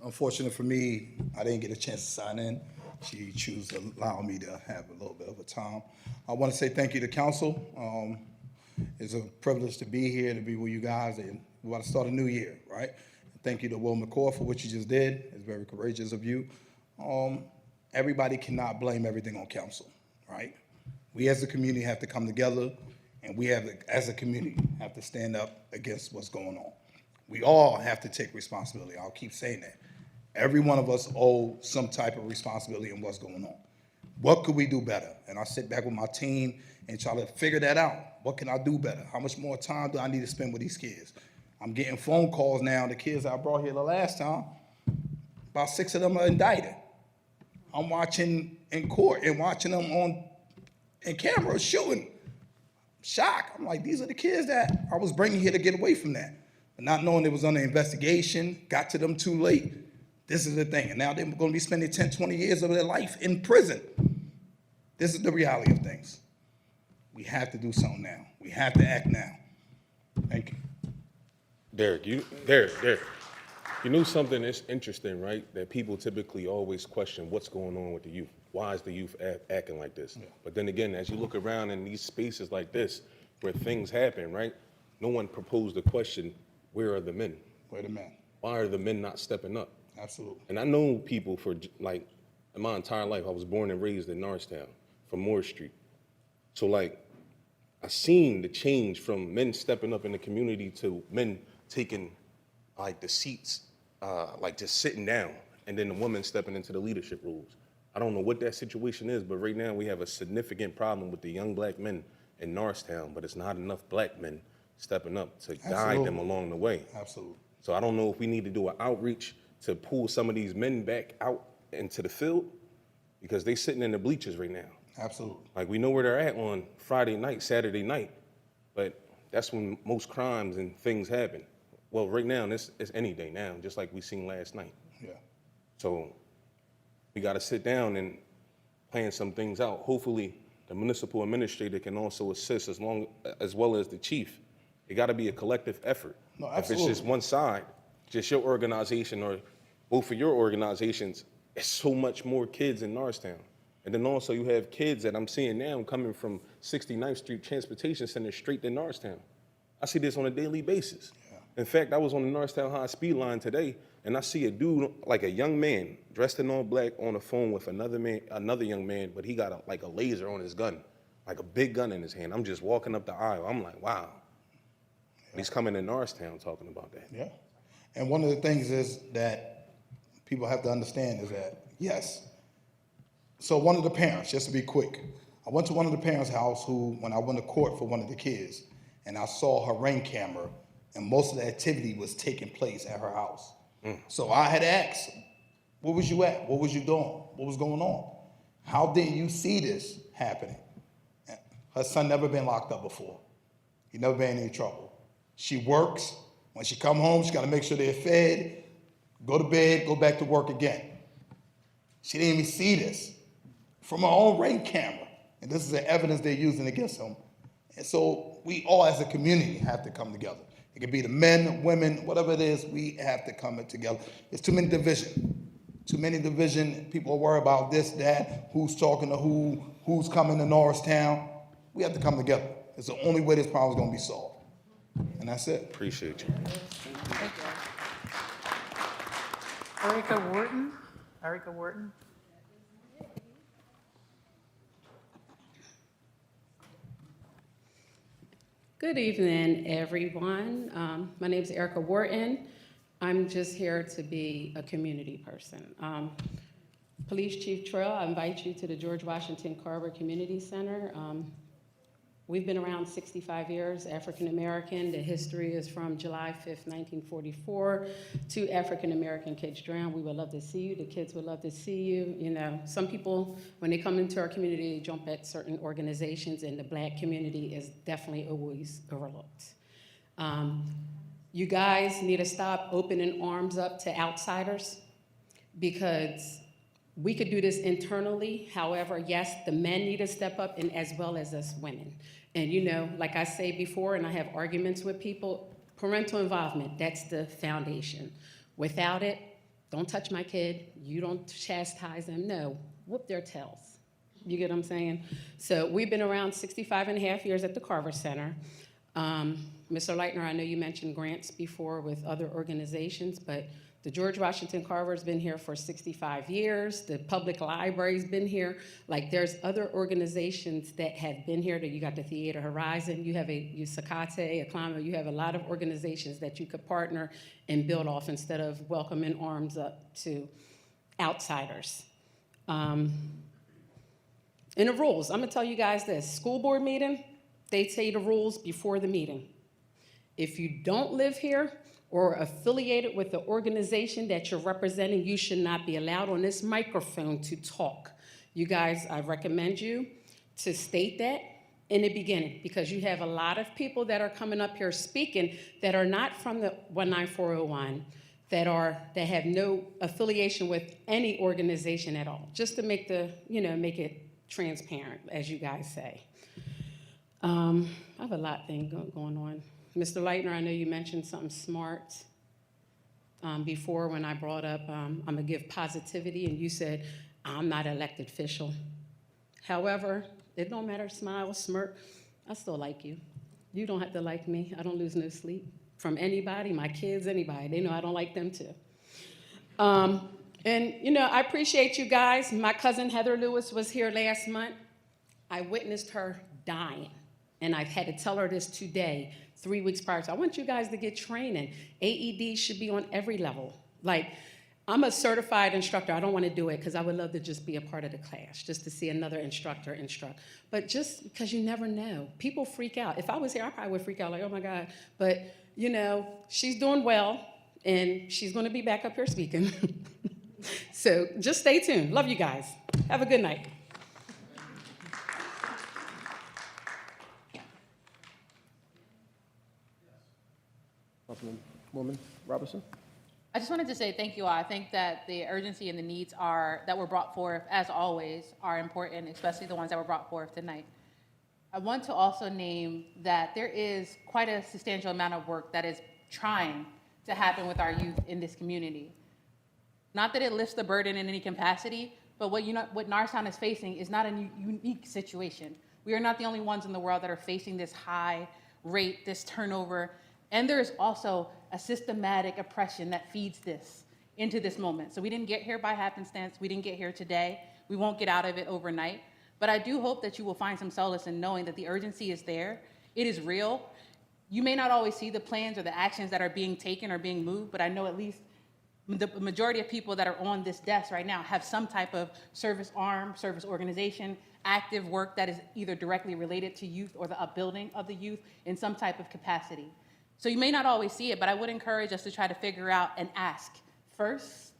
Unfortunately for me, I didn't get a chance to sign in. She chose to allow me to have a little bit of a time. I want to say thank you to council. It's a privilege to be here, to be with you guys, and we're about to start a new year, right? Thank you to Will McCaw for what you just did. It's very courageous of you. Everybody cannot blame everything on council, right? We as a community have to come together, and we have, as a community, have to stand up against what's going on. We all have to take responsibility. I'll keep saying that. Every one of us owe some type of responsibility in what's going on. What could we do better? And I sit back with my team and try to figure that out. What can I do better? How much more time do I need to spend with these kids? I'm getting phone calls now. The kids I brought here the last time, about 6 of them are indicted. I'm watching in court and watching them in camera shooting. Shocked. I'm like, these are the kids that I was bringing here to get away from that. but not knowing it was under investigation, got to them too late. This is the thing. And now they're going to be spending 10, 20 years of their life in prison. This is the reality of things. We have to do something now. We have to act now. Thank you. Derek, you know something that's interesting, right? That people typically always question what's going on with the youth. Why is the youth acting like this? Yeah. But then again, as you look around in these spaces like this, where things happen, right? No one proposed the question, where are the men? Where are the men? Why are the men not stepping up? Absolutely. And I know people for, like, in my entire life, I was born and raised in Norristown, from Moore Street. So, like, I seen the change from men stepping up in the community to men taking, like, the seats, like, just sitting down, and then the women stepping into the leadership roles. I don't know what that situation is, but right now we have a significant problem with the young black men in Norristown, but it's not enough black men stepping up to guide them along the way. Absolutely. So I don't know if we need to do an outreach to pull some of these men back out into the field, because they sitting in the bleachers right now. Absolutely. Like, we know where they're at on Friday night, Saturday night, but that's when most crimes and things happen. Well, right now, it's any day now, just like we seen last night. Yeah. So we got to sit down and plan some things out. Hopefully, the municipal administrator can also assist as well as the chief. It got to be a collective effort. No, if absolutely. it's just one side, just your organization or both of your organizations, it's so much more kids in Norristown. And then also you have kids that I'm seeing now coming from 69th Street Transportation Center straight to Norristown. I see this on a daily basis. Yeah. In fact, I was on the Norristown High Speed line today, and I see a dude, like a young man, dressed in all black on the phone with another young man, but he got a laser on his gun, like a big gun in his hand. I'm just walking up the aisle. I'm like, wow. Yeah. He's coming to Norristown talking about that. Yeah. And one of the things is that people have to understand is that, yes. So one of the parents, just to be quick, I went to one of the parents' house when I went to court for one of the kids, and I saw her ring camera, and most of the activity was taking place at her house. So I had asked, where was you at? What was you doing? What was going on? How did you see this happening? Her son never been locked up before. He never been in any trouble. She works. When she come home, she got to make sure they're fed, go to bed, go back to work again. She didn't even see this from her own ring camera. And this is the evidence they're using against him. And so we all as a community have to come together. It could be the men, women, whatever it is, we have to come together. There's too many division. Too many division. People are worried about this, that, who's talking to who's coming to Norristown. We have to come together. It's the only way this problem is going to be solved. And that's it. Appreciate you. Thank you. Erica Wharton. Erica Wharton. Good evening, everyone. My name is Erica Wharton. I'm just here to be a community person. Police Chief Trail, I invite you to the George Washington Carver Community Center. We've been around 65 years, African American. The history is from July 5th, 1944. 2 African American kids drowned. We would love to see you. The kids would love to see you. You know, some people, when they come into our community, they jump at certain organizations, and the black community is definitely always overlooked. You guys need to stop opening arms up to outsiders, because we could do this internally. However, yes, the men need to step up, and as well as us women. And you know, like I say before, and I have arguments with people, parental involvement, that's the foundation. Without it, don't touch my kid, you don't chastise them, no, whoop their tails. You get what I'm saying? So we've been around 65 and a half years at the Carver Center. Mr. Leitner, I know you mentioned grants before with other organizations, but the George Washington Carver's been here for 65 years. The public library's been here. Like, there's other organizations that have been here. That you got the Theater Horizon, you have Sakate, Aklama, you have a lot of organizations that you could partner and build off instead of welcoming arms up to outsiders. And the rules, I'm gonna tell you guys this. School board meeting, they say the rules before the meeting. If you don't live here, or affiliated with the organization that you're representing, you should not be allowed on this microphone to talk. You guys, I recommend you to state that in the beginning, because you have a lot of people that are coming up here speaking that are not from the 19401, that have no affiliation with any organization at all, just to make make it transparent, as you guys say. I have a lot of things going on. Mr. Leitner, I know you mentioned something smart before when I brought up I'm gonna give positivity, and you said, I'm not an elected official. However, it don't matter, smile, smirk, I still like you. You don't have to like me. I don't lose no sleep from anybody, my kids, anybody. They know I don't like them too. And I appreciate you guys. My cousin Heather Lewis was here last month. I witnessed her dying, and I've had to tell her this today, 3 weeks prior. So I want you guys to get training. AED should be on every level. Like, I'm a certified instructor. I don't want to do it because I would love to just be a part of the class, just to see another instructor instruct. But just because you never know, people freak out. If I was here, I probably would freak out like, oh my God. But, she's doing well, and she's going to be back up here speaking. So just stay tuned. Love you guys. Have a good night. Councilwoman Robinson? I just wanted to say thank you all. I think that the urgency and the needs that were brought forth, as always, are important, especially the ones that were brought forth tonight. I want to also name that there is quite a substantial amount of work that is trying to happen with our youth in this community. Not that it lifts the burden in any capacity, but what Norristown is facing is not a unique situation. We are not the only ones in the world that are facing this high rate, this turnover, and there is also a systematic oppression that feeds this into this moment. So we didn't get here by happenstance. We didn't get here today. We won't get out of it overnight. But I do hope that you will find some solace in knowing that the urgency is there. It is real. You may not always see the plans or the actions that are being taken or being moved, but I know at least the majority of people that are on this desk right now have some type of service arm, service organization, active work that is either directly related to youth or the upbuilding of the youth in some type of capacity. So you may not always see it, but I would encourage us to try to figure out and ask first,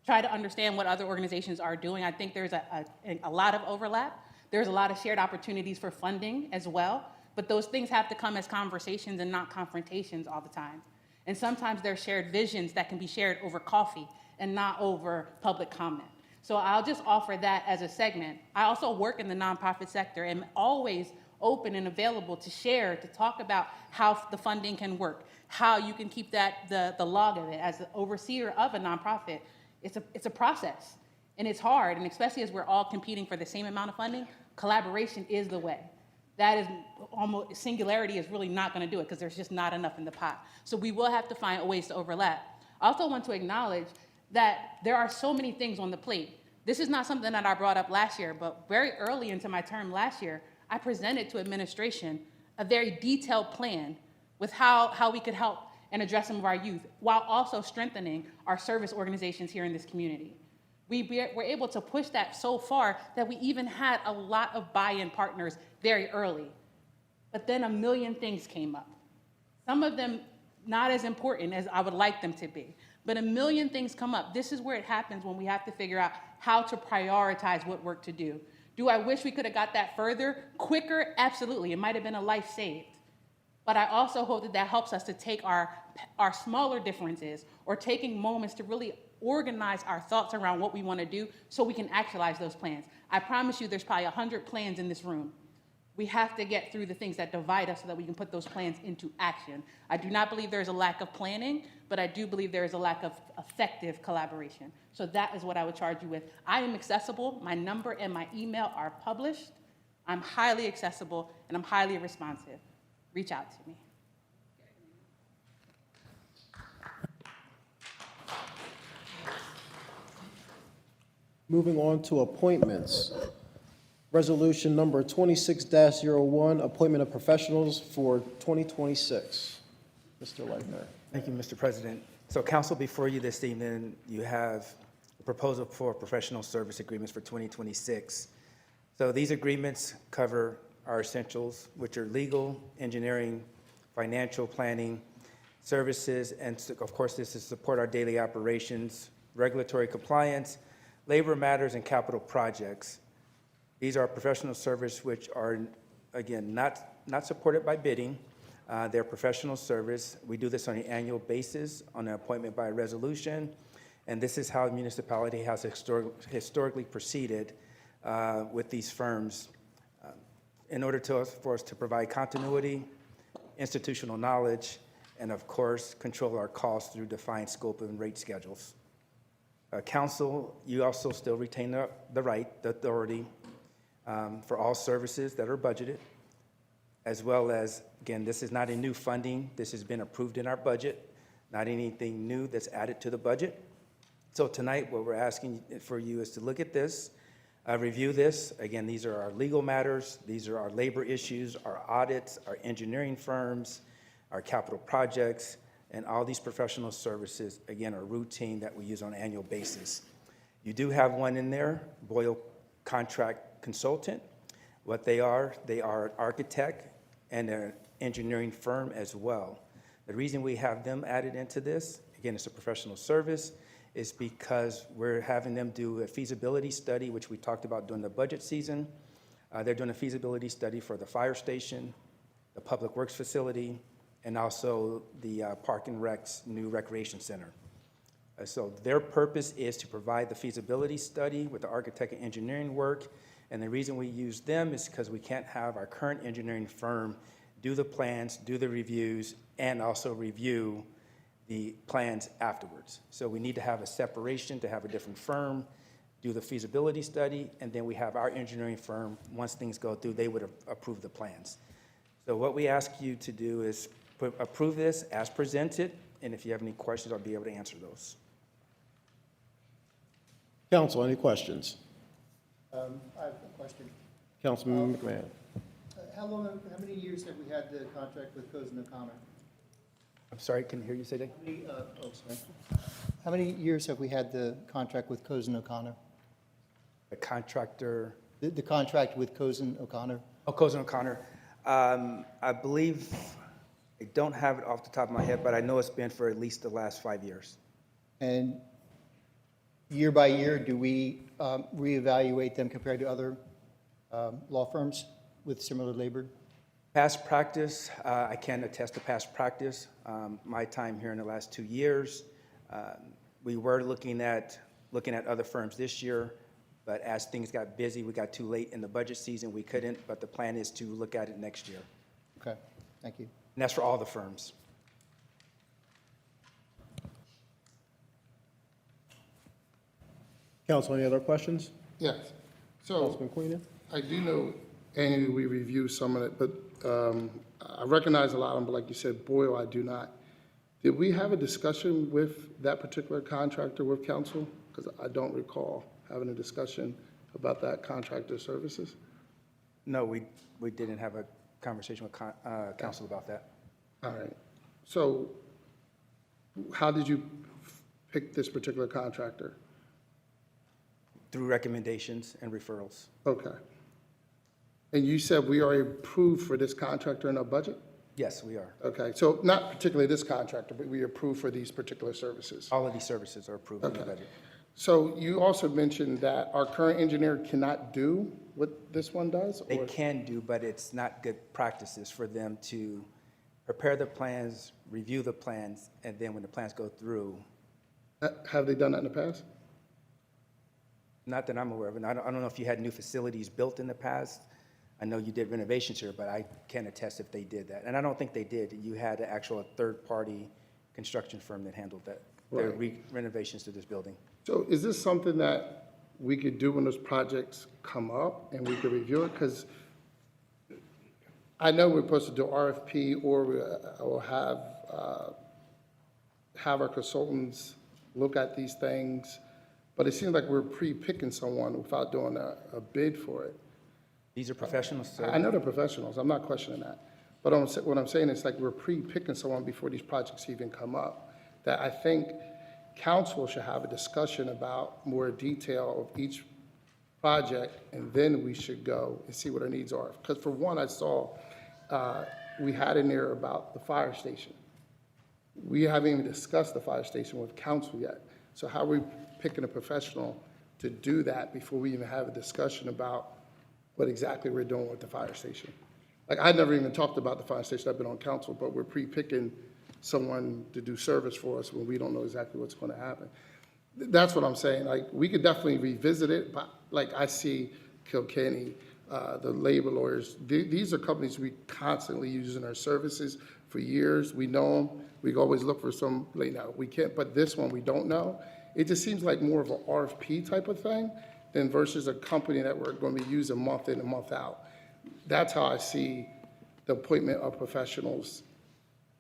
try to understand what other organizations are doing. I think there's a lot of overlap. There's a lot of shared opportunities for funding as well, but those things have to come as conversations and not confrontations all the time. And sometimes there are shared visions that can be shared over coffee and not over public comment. So I'll just offer that as a segment. I also work in the nonprofit sector and always open and available to share, to talk about how the funding can work, how you can keep the log of it. As the overseer of a nonprofit, it's a process, and it's hard, and especially as we're all competing for the same amount of funding, collaboration is the way. That is almost, singularity is really not going to do it because there's just not enough in the pot. So we will have to find ways to overlap. I also want to acknowledge that there are so many things on the plate. This is not something that I brought up last year, but very early into my term last year, I presented to administration a very detailed plan with how we could help and address some of our youth while also strengthening our service organizations here in this community. We were able to push that so far that we even had a lot of buy-in partners very early. But then a million things came up. Some of them not as important as I would like them to be, but a million things come up. This is where it happens when we have to figure out how to prioritize what work to do. Do I wish we could have got that further, quicker? Absolutely. It might have been a life saved. But I also hope that helps us to take our smaller differences or taking moments to really organize our thoughts around what we want to do so we can actualize those plans. I promise you there's probably 100 plans in this room. We have to get through the things that divide us so that we can put those plans into action. I do not believe there's a lack of planning, but I do believe there is a lack of effective collaboration. So that is what I would charge you with. I am accessible. My number and my email are published. I'm highly accessible, and I'm highly responsive. Reach out to me. Moving on to appointments. Resolution number 26-01, appointment of professionals for 2026. Mr. Leitner. Thank you, Mr. President. So council, before you this evening, you have a proposal for professional service agreements for 2026. So these agreements cover our essentials, which are legal, engineering, financial planning, services, and of course this is support our daily operations, regulatory compliance, labor matters, and capital projects. These are professional service which are again, not supported by bidding. They're professional service. We do this on an annual basis on an appointment by resolution. And this is how the municipality has historically proceeded with these firms in order for us to provide continuity, institutional knowledge, and of course, control our costs through defined scope and rate schedules. Council, you also still retain the right, the authority for all services that are budgeted, as well as, again, this is not a new funding. This has been approved in our budget, not anything new that's added to the budget. So tonight, what we're asking for you is to look at this, review this. Again, these are our legal matters. These are our labor issues, our audits, our engineering firms, our capital projects, and all these professional services, again, are routine that we use on an annual basis. You do have one in there, Boyle Contract Consultant. What they are an architect and an engineering firm as well. The reason we have them added into this, again, it's a professional service, is because we're having them do a feasibility study, which we talked about during the budget season. They're doing a feasibility study for the fire station, the public works facility, and also the Park and Rec's new recreation center. So their purpose is to provide the feasibility study with the architect and engineering work. And the reason we use them is because we can't have our current engineering firm do the plans, do the reviews, and also review the plans afterwards. So we need to have a separation, to have a different firm do the feasibility study, and then we have our engineering firm, once things go through, they would approve the plans. So what we ask you to do is approve this as presented, and if you have any questions, I'll be able to answer those. Council, any questions? I have a question. Councilman McMahon. How many years have we had the contract with Cozen O'Connor? I'm sorry, can you hear you say that? How many years have we had the contract with Cozen O'Connor? The contractor? The contract with Cozen O'Connor? Oh, Cozen O'Connor. I believe, I don't have it off the top of my head, but I know it's been for at least the last 5 years. And year by year, do we reevaluate them compared to other law firms with similar labor? Past practice, I can attest to past practice. My time here in the last 2 years, we were looking at other firms this year, but as things got busy, we got too late in the budget season, we couldn't, but the plan is to look at it next year. Okay, thank you. And that's for all the firms. Council, any other questions? Yes. So Councilman Queen? I do know annually we review some of it, but I recognize a lot of them, but like you said, Boyle, I do not. Did we have a discussion with that particular contractor with council? Because I don't recall having a discussion about that contractor services. No, we didn't have a conversation with council about that. All right. So how did you pick this particular contractor? Through recommendations and referrals. Okay. And you said we are approved for this contractor in our budget? Yes, we are. Okay, so not particularly this contractor, but we approve for these particular services? All of these services are approved in the Okay. budget. So you also mentioned that our current engineer cannot do what this one does? They or- can do, but it's not good practices for them to prepare the plans, review the plans, and then when the plans go through, Have they done that in the past? not that I'm aware of, and I don't know if you had new facilities built in the past. I know you did renovations here, but I can't attest if they did that. And I don't think they did. You had an actual third-party construction firm that handled that, their renovations to this building. So is this something that we could do when those projects come up and we could review it? Because I know we're supposed to do RFP or we'll have our consultants look at these things, but it seems like we're pre-picking someone without doing a bid for it. These are professionals, sir. I know they're professionals, I'm not questioning that. But what I'm saying is like we're pre-picking someone before these projects even come up, that I think council should have a discussion about more detail of each project, and then we should go and see what our needs are. Because for one, I saw, we had in there about the fire station. We haven't even discussed the fire station with council yet. So how are we picking a professional to do that before we even have a discussion about what exactly we're doing with the fire station? like, I never even talked about the fire station, I've been on council, but we're pre-picking someone to do service for us when we don't know exactly what's gonna happen. That's what I'm saying, like, we could definitely revisit it, but like I see Kilkenny, the labor lawyers, these are companies we constantly use in our services for years. We know them, we always look for some, like, now, we can't, but this one we don't know. It just seems like more of an RFP type of thing than versus a company that we're gonna be using month in and month out. That's how I see the appointment of professionals,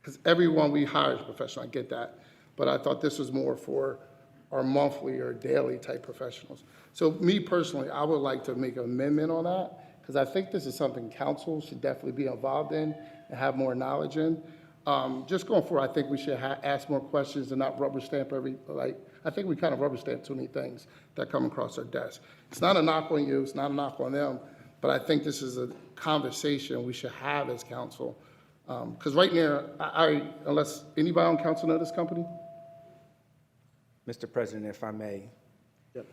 because everyone we hire is a professional, I get that. But I thought this was more for our monthly or daily type professionals. So me personally, I would like to make an amendment on that, because I think this is something council should definitely be involved in and have more knowledge in. Just going forward, I think we should ask more questions and not rubber stamp I think we kind of rubber stamp too many things that come across our desk. It's not a knock on you, it's not a knock on them, but I think this is a conversation we should have as council. Because right now, unless anybody on council know this company? Mr. President, if I may. Yep.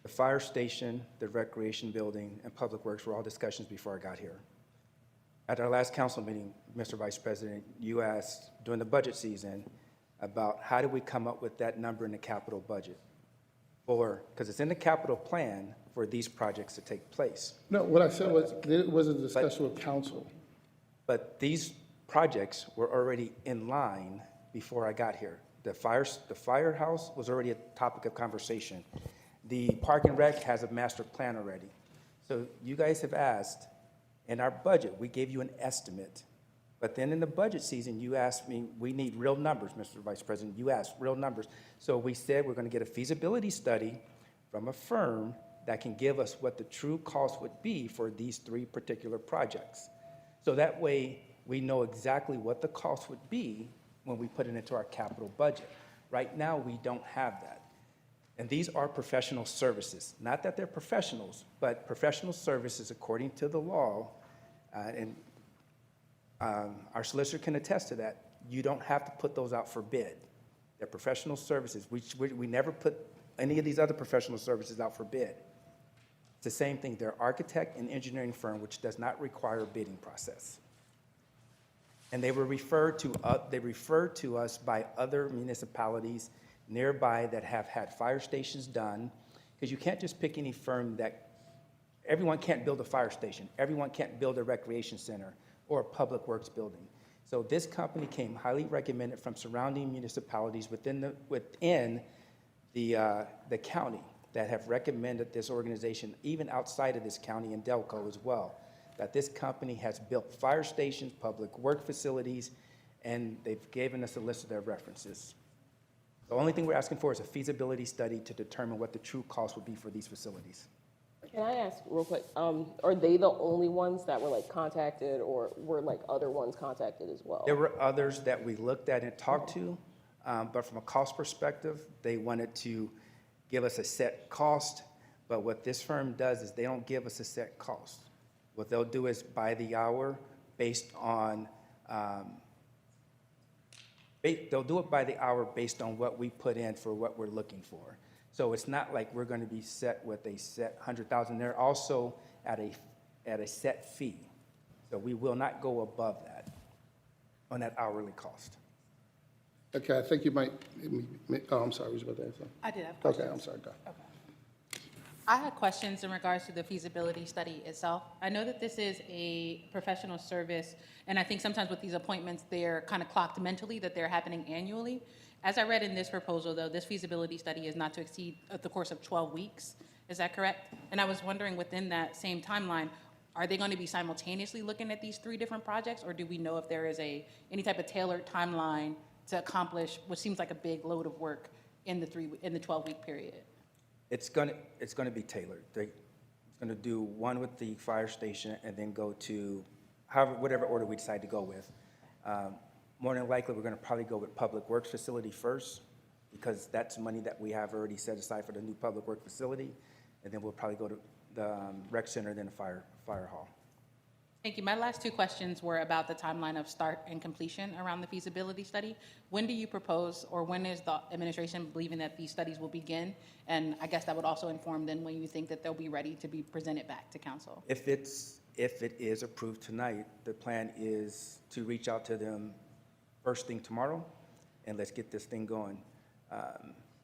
The fire station, the recreation building, and public works were all discussions before I got here. At our last council meeting, Mr. Vice President, you asked during the budget season about how do we come up with that number in the capital budget? Because it's in the capital plan for these projects to take place. No, what I said was, it was a discussion with council. But these projects were already in line before I got here. The firehouse was already a topic of conversation. The Park and Rec has a master plan already. So you guys have asked, in our budget, we gave you an estimate. But then in the budget season, you asked me, we need real numbers, Mr. Vice President. You asked real numbers. So we said we're going to get a feasibility study from a firm that can give us what the true cost would be for these 3 particular projects. So that way, we know exactly what the cost would be when we put it into our capital budget. Right now, we don't have that. And these are professional services. Not that they're professionals, but professional services according to the law, and our solicitor can attest to that. You don't have to put those out for bid. They're professional services. We never put any of these other professional services out for bid. It's the same thing. They're architect and engineering firm, which does not require a bidding process. And they were referred to us by other municipalities nearby that have had fire stations done, because you can't just pick any firm that, everyone can't build a fire station, everyone can't build a recreation center or a public works building. So this company came highly recommended from surrounding municipalities within the county that have recommended this organization, even outside of this county in Delco as well, that this company has built fire stations, public work facilities, and they've given us a list of their references. The only thing we're asking for is a feasibility study to determine what the true cost would be for these facilities. Can I ask real quick, are they the only ones that were like contacted, or were like other ones contacted as well? There were others that we looked at and talked to, but from a cost perspective, they wanted to give us a set cost, but what this firm does is they don't give us a set cost. What they'll do is by the hour based on, they'll do it by the hour based on what we put in for what we're looking for. So it's not like we're going to be set with a set 100,000. They're also at a set fee. So we will not go above that on that hourly cost. Okay, I think you might, I'm sorry, was you about to ask something? I did have questions. Okay, I'm sorry, go. Okay. I had questions in regards to the feasibility study itself. I know that this is a professional service, and I think sometimes with these appointments, they're kind of clocked mentally that they're happening annually. As I read in this proposal, though, this feasibility study is not to exceed the course of 12 weeks. Is that correct? And I was wondering within that same timeline, are they going to be simultaneously looking at these 3 different projects, or do we know if there is any type of tailored timeline to accomplish what seems like a big load of work in the 12-week period? It's going to be tailored. They're going to do one with the fire station and then go to whatever order we decide to go with. More than likely, we're going to probably go with public works facility first, because that's money that we have already set aside for the new public work facility, and then we'll probably go to the rec center, then the fire hall. Thank you. My last 2 questions were about the timeline of start and completion around the feasibility study. When do you propose, or when is the administration believing that these studies will begin? And I guess that would also inform then when you think that they'll be ready to be presented back to council. If it's if it is approved tonight, the plan is to reach out to them first thing tomorrow, and let's get this thing going.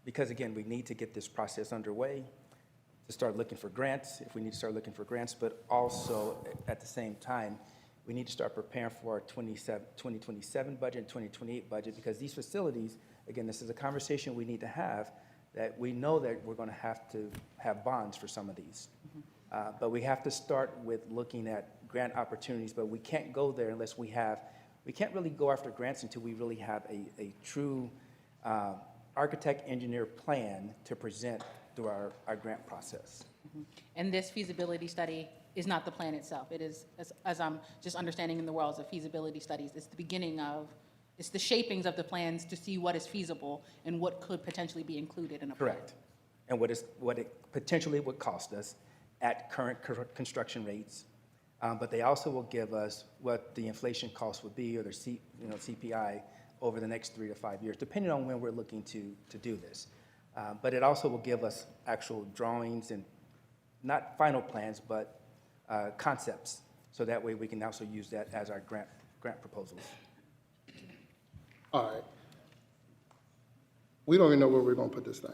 Because again, we need to get this process underway, to start looking for grants, if we need to start looking for grants, but also at the same time, we need to start preparing for our 2027 budget and 2028 budget, because these facilities, again, this is a conversation we need to have, that we know that we're going to have bonds for some of these. But we have to start with looking at grant opportunities, but we can't go there unless we can't really go after grants until we really have a true architect engineer plan to present through our grant process. And this feasibility study is not the plan itself. It is, as I'm just understanding in the world of feasibility studies, it's the beginning of, it's the shapings of the plans to see what is feasible and what could potentially be included in a plan. Correct. And what it potentially would cost us at current construction rates. But they also will give us what the inflation cost would be, or the CPI over the next 3 to 5 years, depending on when we're looking to do this. But it also will give us actual drawings and not final plans, but concepts. So that way we can also use that as our grant proposals. All right. We don't even know where we're going to put this thing.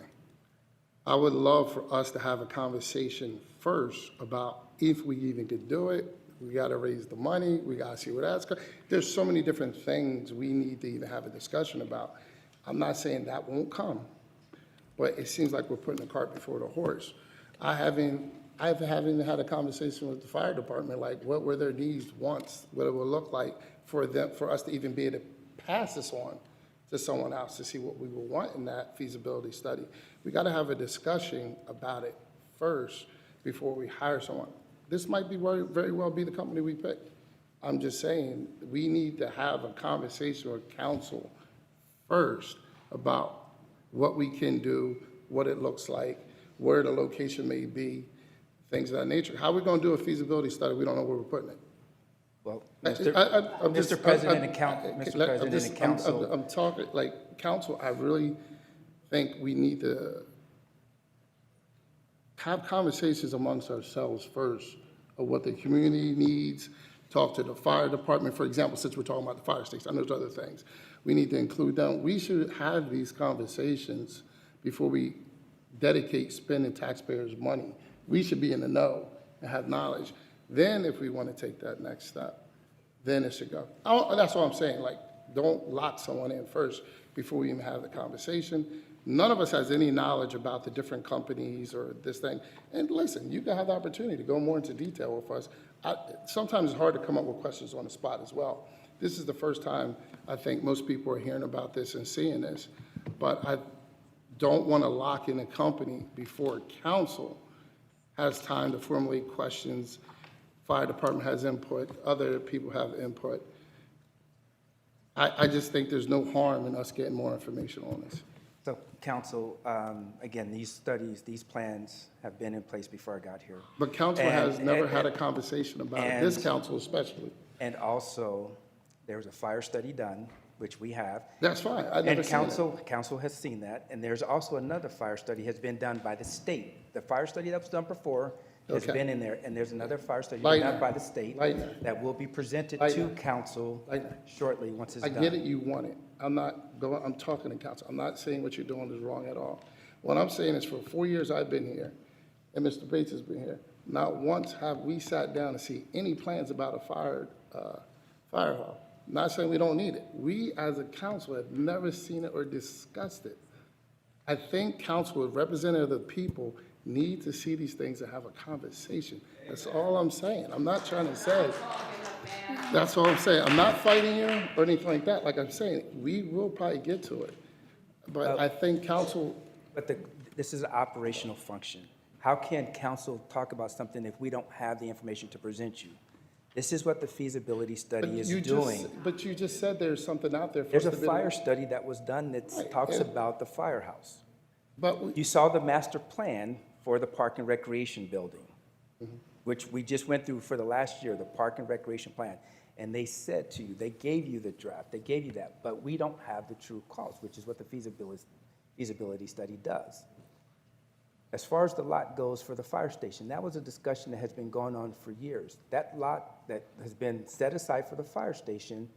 I would love for us to have a conversation first about if we even could do it. We got to raise the money. We got to see what that's going. There's so many different things we need to even have a discussion about. I'm not saying that won't come, but it seems like we're putting the cart before the horse. I haven't had a conversation with the fire department, like what were their needs, wants, what it would look like for us to even be able to pass this on to someone else to see what we would want in that feasibility study. We got to have a discussion about it first before we hire someone. This might very well be the company we pick. I'm just saying, we need to have a conversation with council first about what we can do, what it looks like, where the location may be, things of that nature. How are we going to do a feasibility study? We don't know where we're putting it. Well, Mr. President and Council. I'm talking, like, council, I really think we need to have conversations amongst ourselves first of what the community needs, talk to the fire department, for example, since we're talking about the fire station, I know there's other things. We need to include them. We should have these conversations before we dedicate spending taxpayers' money. We should be in the know and have knowledge. Then if we want to take that next step, then it should go. That's what I'm saying, like, don't lock someone in first before we even have the conversation. None of us has any knowledge about the different companies or this thing. And listen, you can have the opportunity to go more into detail with us. Sometimes it's hard to come up with questions on the spot as well. This is the first time I think most people are hearing about this and seeing this. But I don't want to lock in a company before council has time to formulate questions. Fire department has input, other people have input. I just think there's no harm in us getting more information on this. So, council, again, these studies, these plans have been in place before I got here. But council has never had a conversation about it, this council especially. And also, there was a fire study done, which we have. That's fine, I've never seen it. Council has seen that, and there's also another fire study has been done by the state. The fire study that was done before has been in there, and there's another fire study done by the state that will be presented to council shortly once it's done. I get it, you want it. I'm talking to council. I'm not saying what you're doing is wrong at all. What I'm saying is for 4 years I've been here, and Mr. Bates has been here, not once have we sat down to see any plans about a fire hall. Not saying we don't need it. We as a council have never seen it or discussed it. I think council, as representative of the people, need to see these things and have a conversation. That's all I'm saying. I'm not trying to say. That's all I'm saying. I'm not fighting you or anything like that. Like I'm saying, we will probably get to it. But I think council. But this is an operational function. How can council talk about something if we don't have the information to present you? This is what the feasibility study is doing. But you just said there's something out there. There's a fire study that was done that talks about the firehouse. But you saw the master plan for the Park and Recreation building, which we just went through for the last year, the Park and Recreation plan. And they said to you, they gave you the draft, they gave you that, but we don't have the true cost, which is what the feasibility study does. As far as the lot goes for the fire station, that was a discussion that has been going on for years. That lot that has been set aside for the fire station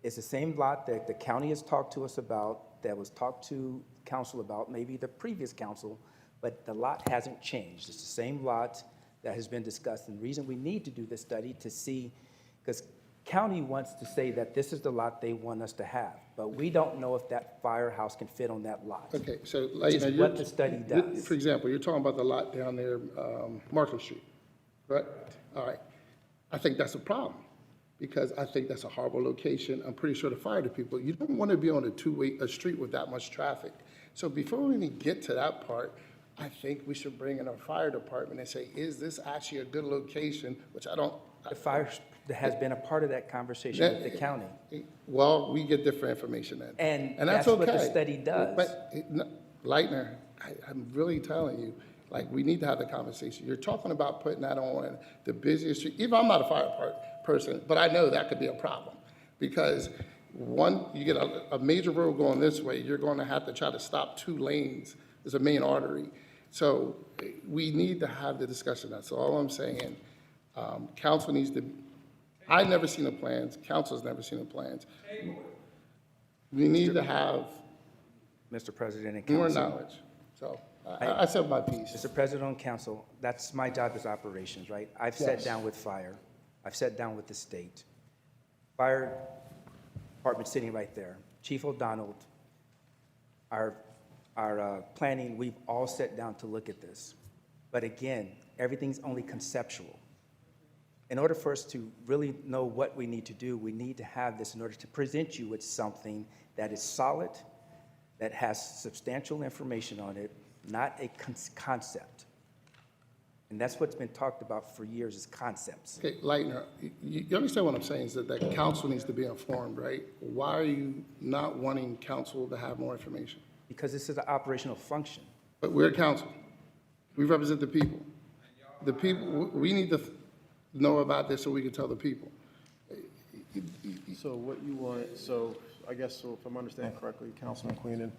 is the same lot that the county has talked to us about, that was talked to council about, maybe the previous council, but the lot hasn't changed. It's the same lot that has been discussed. And the reason we need to do this study to see, because county wants to say that this is the lot they want us to have, but we don't know if that firehouse can fit on that lot. Okay, so Which is what the study does. For example, you're talking about the lot down there, Market Street, right? All right. I think that's a problem, because I think that's a horrible location. I'm pretty sure the fire people, you don't want to be on a street with that much traffic. So before we even get to that part, I think we should bring in our fire department and say, is this actually a good location, which I don't. The fire has been a part of that conversation with the county. Well, we get different information then. And that's what the study does. But, Leitner, I'm really telling you, like, we need to have the conversation. You're talking about putting that on the busiest street. Even I'm not a fire person, but I know that could be a problem. Because one, you get a major road going this way, you're going to have to try to stop 2 lanes. There's a main artery. So we need to have the discussion. That's all I'm saying. Council needs to, I've never seen the plans. Council's never seen the plans. We need to have Mr. President and Council. more knowledge. So I said my piece. Mr. President and Council, that's my job as operations, right? I've sat Yes. down with fire. I've sat down with the state. Fire department sitting right there. Chief O'Donnell, our planning, we've all sat down to look at this. But again, everything's only conceptual. In order for us to really know what we need to do, we need to have this in order to present you with something that is solid, that has substantial information on it, not a concept. And that's what's been talked about for years, is concepts. Okay, Leitner, you understand what I'm saying, is that the council needs to be informed, right? Why are you not wanting council to have more information? Because this is an operational function. But we're council. We represent the people. The people, we need to know about this so we can tell the people. So what you want, so I guess, so if I'm understanding correctly, Councilman Queenan,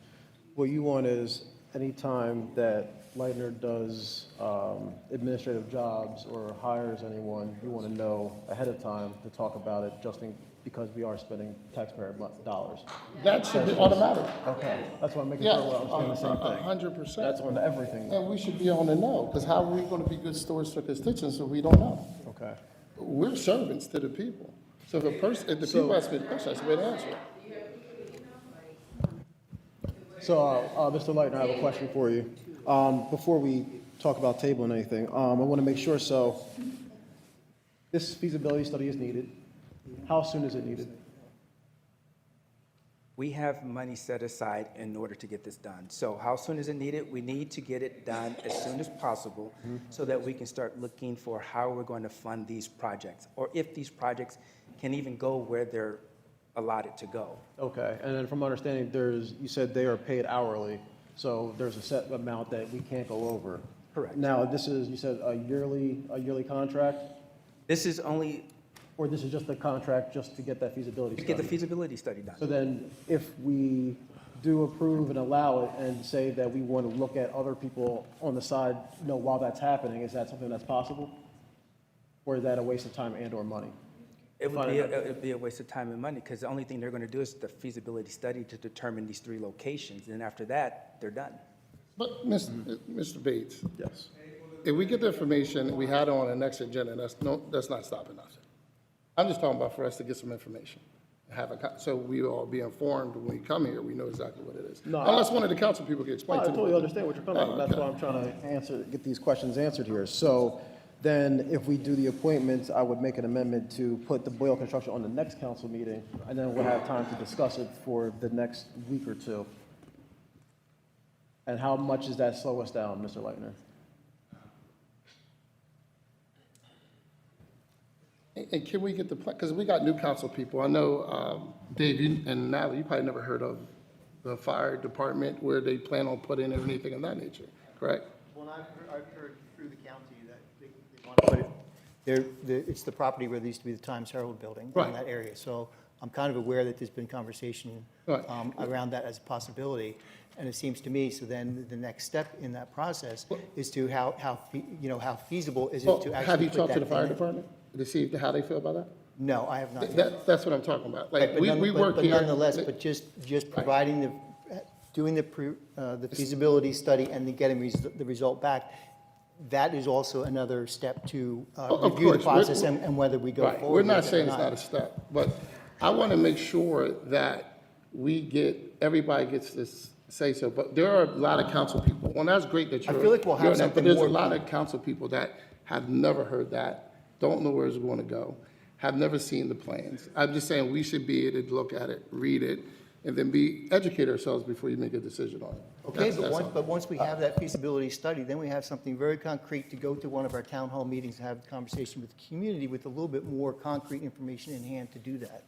what you want is anytime that Leitner does administrative jobs or hires anyone, you want to know ahead of time to talk about it, because we are spending taxpayer dollars. That should be automatic. Okay, that's why I'm making Yeah, sure we're understanding the same thing. 100%. That's on everything. And we should be on the know, because how are we going to be good stewards for constituents if we don't know? Okay. We're servants to the people. So if the people ask me a question, that's the way to answer it. So, Mr. Leitner, I have a question for you. Before we talk about tabling anything, I want to make sure, so this feasibility study is needed. How soon is it needed? We have money set aside in order to get this done. So how soon is it needed? We need to get it done as soon as possible so that we can start looking for how we're going to fund these projects, or if these projects can even go where they're allotted to go. Okay, and then from understanding, you said they are paid hourly, so there's a set amount that we can't go over. Correct. Now, this is, you said a yearly contract? This is only Or this is just a contract just to get that feasibility to study? get the feasibility study done. So then, if we do approve and allow it and say that we want to look at other people on the side, while that's happening, is that something that's possible? Or is that a waste of time and/or money? It'd be a waste of time and money, because the only thing they're going to do is the feasibility study to determine these 3 locations, and after that, they're done. But, Mr. Bates, Yes. if we get the information, we had it on the next agenda, that's not stopping us. I'm just talking about for us to get some information, so we all be informed when we come here, we know exactly what it is. No, Unless one of the council people can explain I to me. totally understand what you're coming from. That's Okay. why I'm trying to get these questions answered here. So then, if we do the appointments, I would make an amendment to put the Boyle construction on the next council meeting, and then we'll have time to discuss it for the next week or 2. And how much does that slow us down, Mr. Leitner? And can we get because we got new council people. I know, Dave and Natalie, you probably never heard of the fire department where they plan on putting anything of that nature, correct? Well, I've heard through the county that they want to put it, it's the property where there used to be the Times Herald building in Right. that area. So I'm kind of aware that there's been conversation Right. around that as a possibility. And it seems to me, so then the next step in that process is to how feasible is it Well, to have actually you put talked to that the fire thing in? department to see how they feel about that? No, I have not yet. That's what I'm talking about. Right, Like, but we work but here. nonetheless, but just providing doing the feasibility study and then getting the result back, that is also another step to Of review the course. process and whether we go Right. forward. We're not with it or saying it's not a step, but I want to make sure that everybody gets this say so. But there are a lot of council people, and that's great that I you're. feel like we'll have you're in that, something But there's more- a lot of council people that have never heard that, don't know where it's going to go, have never seen the plans. I'm just saying we should be able to look at it, read it, and then educate ourselves before you make a decision on it. Okay, That's all. but once we have that feasibility study, then we have something very concrete to go to one of our town hall meetings and have a conversation with the community with a little bit more concrete information in hand to do that.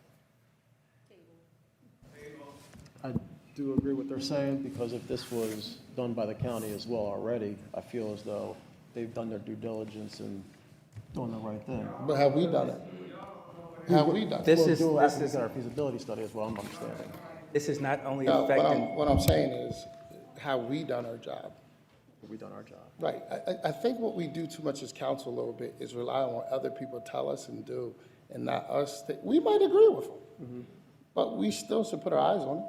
I do agree what they're saying, because if this was done by the county as well already, I feel as though they've done their due diligence and doing the right thing. But have we done it? Have we done it? This We'll is- do it this after we is- get our feasibility study as well, I'm understanding. This is not only No, affecting. what I'm saying is, have we done our job? We've done our job. Right. I think what we do too much as council a little bit is rely on what other people tell us and do, and not us. We might agree with them, but we still should put our eyes on it.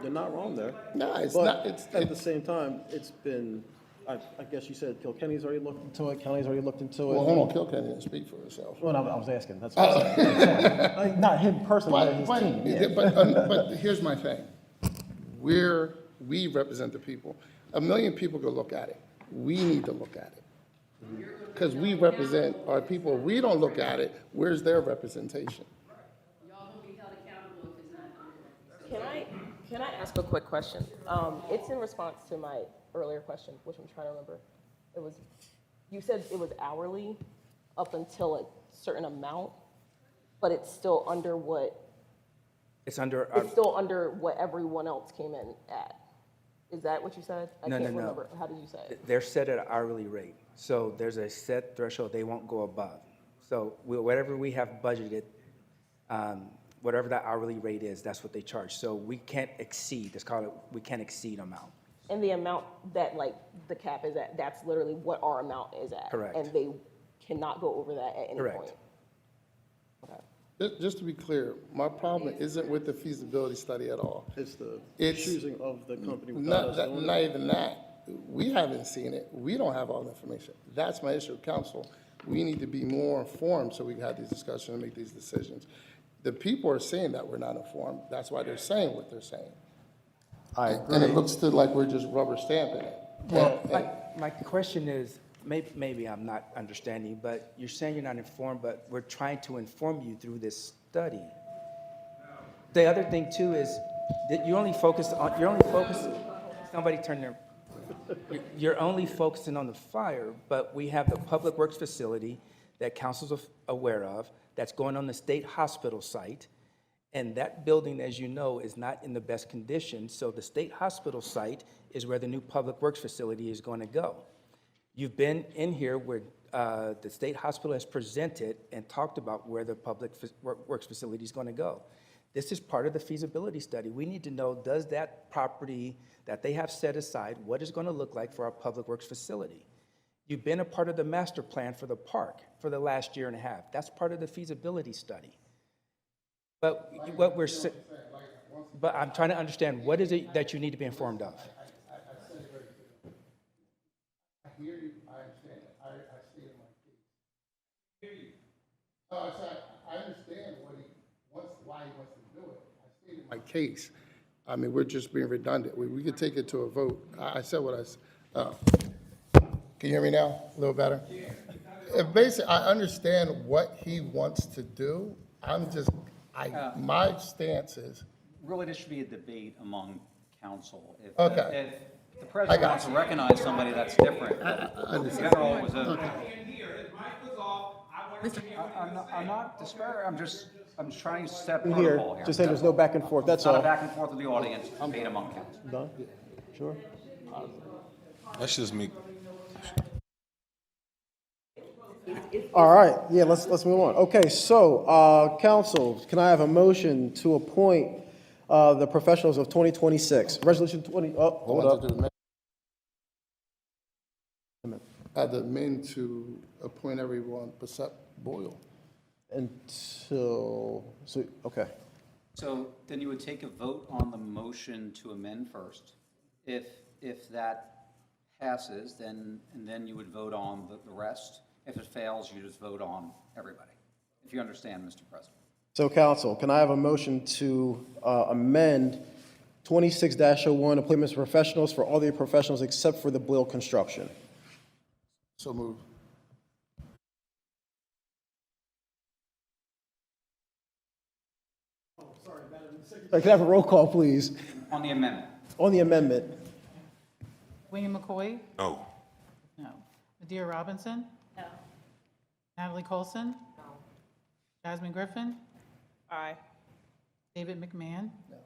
They're not wrong there. No, it's But not. It's at the same time, it's been, I guess you said Kilkenny's already looked into it, county's already looked into it. Well, hold on, Kilkenny didn't speak for herself. Well, I was asking, that's what I'm saying. Like, not him personally, but his team. yeah. But here's my thing. We represent the people. 1 million people go look at it. We need to look at it. Because we represent our people. If we don't look at it, where's their representation? Can I ask a quick question? It's in response to my earlier question, which I'm trying to remember. You said it was hourly up until a certain amount, but it's still under what? It's still under what everyone else came in at. Is that what you said? I No, can't no, no. remember. How did you say it? They're set at an hourly rate. So there's a set threshold, they won't go above. So whatever we have budgeted, whatever that hourly rate is, that's what they charge. So we can't exceed, let's call it, we can't exceed amount. And the amount that like the cap is at, that's literally what our amount is at. Correct. And they cannot go over that at any Correct. point. Just to be clear, my problem isn't with the feasibility study at all. It's the It's choosing of the company without us doing it. Not even that. We haven't seen it. We don't have all the information. That's my issue with council. We need to be more informed so we can have these discussions and make these decisions. The people are saying that we're not informed. That's why they're saying what they're saying. I agree. And it looks to like we're just rubber stamping it. Well, my question is, maybe I'm not understanding, but you're saying you're not informed, but we're trying to inform you through this study. The other thing too is that you're only focusing, somebody turn their, you're only focusing on the fire, but we have the public works facility that council's aware of, that's going on the state hospital site. And that building, as you know, is not in the best condition. So the state hospital site is where the new public works facility is going to go. You've been in here where the state hospital has presented and talked about where the public works facility is going to go. This is part of the feasibility study. We need to know, does that property that they have set aside, what is going to look like for our public works facility? You've been a part of the master plan for the park for the last year and a half. That's part of the feasibility study. But but I'm trying to understand, what is it that you need to be informed of? I hear you, I understand it, I see it in my case. Hear you. No, I understand why he wants to do it. I see it in my case. I mean, we're just being redundant. We could take it to a vote. I said what I said. Can you hear me now? A little better? Basically, I understand what he wants to do. My stance is. Really, this should be a debate among council. Okay. If the president wants to recognize somebody, that's different. understand. General was I'm not disparaging, I'm trying to set Here, protocol here. just say there's no back and forth, that's all. Not a back and forth with the audience, debate among council. Done? Sure? That's just me. All right, yeah, let's move on. Okay, so, council, can I have a motion to appoint the professionals of 2026? Resolution 20, oh, hold up. I had to amend to appoint everyone except Boyle. Okay. So then you would take a vote on the motion to amend first. If that passes, then you would vote on the rest. If it fails, you just vote on everybody, if you understand, Mr. President. So, council, can I have a motion to amend 26-01, appointments of professionals for all the professionals except for the Boyle construction? So moved. Can I have a roll call, please? On the amendment. On the amendment. William McCoy? No. No. Medea Robinson? No. Natalie Colson? No. Jasmine Griffin? Aye. David McMahon? No.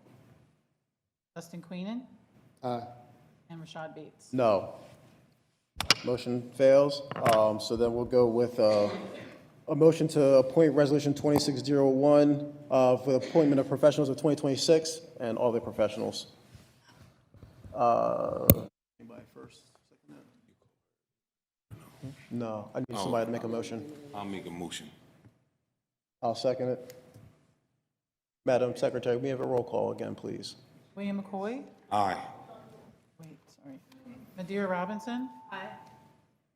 Dustin Queenan? Aye. And Rashad Bates? No. Motion fails. So then we'll go with a motion to appoint Resolution 2601 for the appointment of professionals of 2026 and all the professionals. Anybody first? Second that? No, I need somebody to make a motion. I'll make a motion. I'll second it. Madam Secretary, we have a roll call again, please. William McCoy? Aye. Wait, sorry. Medea Robinson? Aye.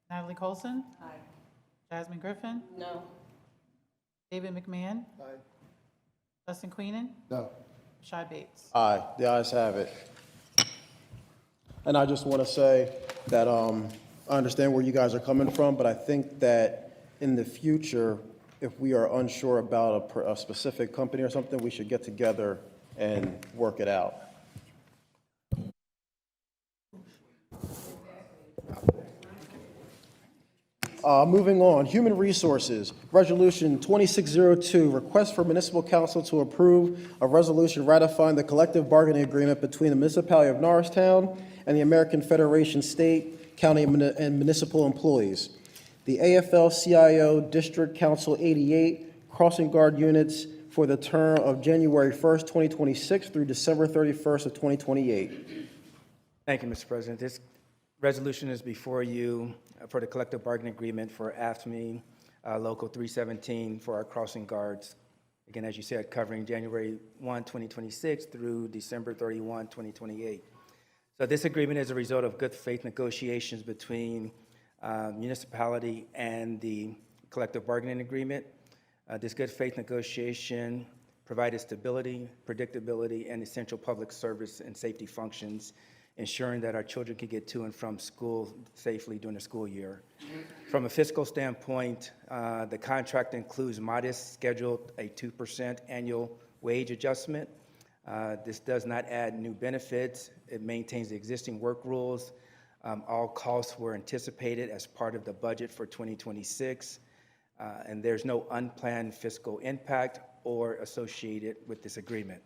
Natalie Colson? Aye. Jasmine Griffin? No. David McMahon? Aye. Dustin Queenan? No. Rashad Bates? Aye, the ayes have it. And I just want to say that I understand where you guys are coming from, but I think that in the future, if we are unsure about a specific company or something, we should get together and work it out. Moving on, Human Resources, Resolution 2602, request for Municipal Council to approve a resolution ratifying the collective bargaining agreement between the Municipality of Norristown and the American Federation State, County, and Municipal Employees. The AFL-CIO District Council 88 crossing guard units for the term of January 1st, 2026 through December 31st of 2028. Thank you, Mr. President. This resolution is before you for the collective bargaining agreement for AFSCME Local 317 for our crossing guards. Again, as you said, covering January 1, 2026 through December 31, 2028. So this agreement is a result of good faith negotiations between municipality and the collective bargaining agreement. This good faith negotiation provided stability, predictability, and essential public service and safety functions, ensuring that our children can get to and from school safely during the school year. From a fiscal standpoint, the contract includes modest scheduled a 2% annual wage adjustment. This does not add new benefits. It maintains the existing work rules. All costs were anticipated as part of the budget for 2026, and there's no unplanned fiscal impact or associated with this agreement.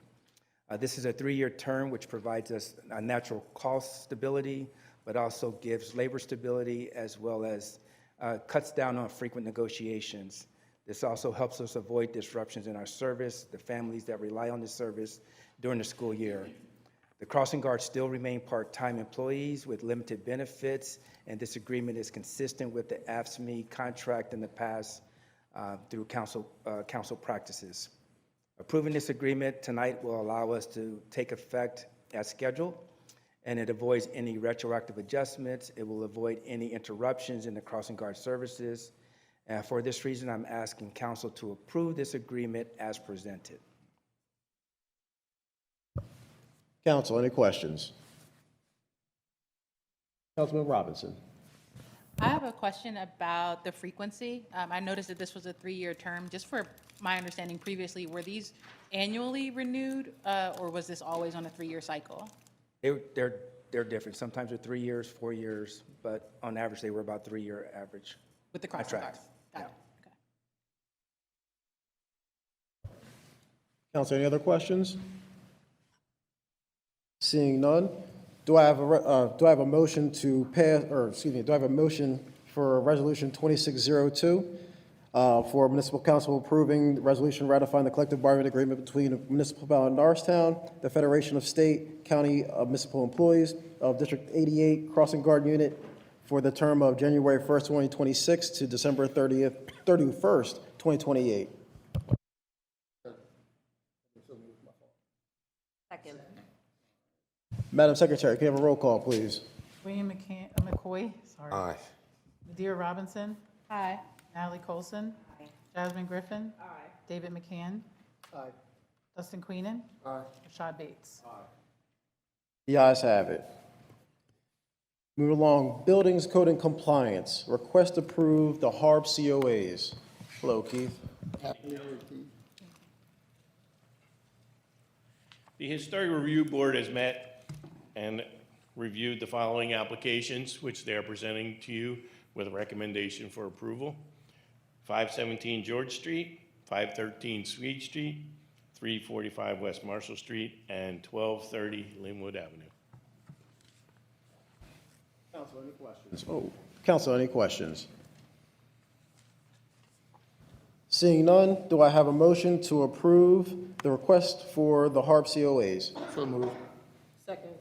This is a 3-year term, which provides us a natural cost stability, but also gives labor stability as well as cuts down on frequent negotiations. This also helps us avoid disruptions in our service, the families that rely on the service during the school year. The crossing guards still remain part-time employees with limited benefits, and this agreement is consistent with the AFSCME contract in the past through council practices. Approving this agreement tonight will allow us to take effect as scheduled, and it avoids any retroactive adjustments. It will avoid any interruptions in the crossing guard services. And for this reason, I'm asking council to approve this agreement as presented. Council, any questions? Councilman Robinson. I have a question about the frequency. I noticed that this was a 3-year term. Just for my understanding previously, were these annually renewed, or was this always on a 3-year cycle? They're different. Sometimes they're 3 years, 4 years, but on average, they were about 3-year average. With the crossing guards? Got it. Okay. Council, any other questions? Seeing none, do I have a motion to pass, or excuse me, do I have a motion for Resolution 2602 For Municipal Council approving the resolution ratifying the collective bargaining agreement between the Municipal Municipality of Norristown, the Federation of State, County Municipal Employees of District 88 Crossing Guard Unit for the term of January 1st, 2026 to December 31st, 2028. Second. Madam Secretary, can you have a roll call, please? William McCoy, sorry. Aye. Medea Robinson. Aye. Natalie Colson. Jasmine Griffin. David McCann. Aye. Dustin Queenan. Aye. Rashad Bates. The ayes have it. Move along, Buildings, Code, and Compliance. Request to approve the HARB COAs. Hello, Keith. Happy New Year, Keith. The Historic Review Board has met and reviewed the following applications, which they are presenting to you with a recommendation for approval. 517 George Street, 513 Swede Street, 345 West Marshall Street, and 1230 Linwood Avenue. Council, any questions? Council, any questions? Seeing none, do I have a motion to approve the request for the HARB COAs? So moved. Second.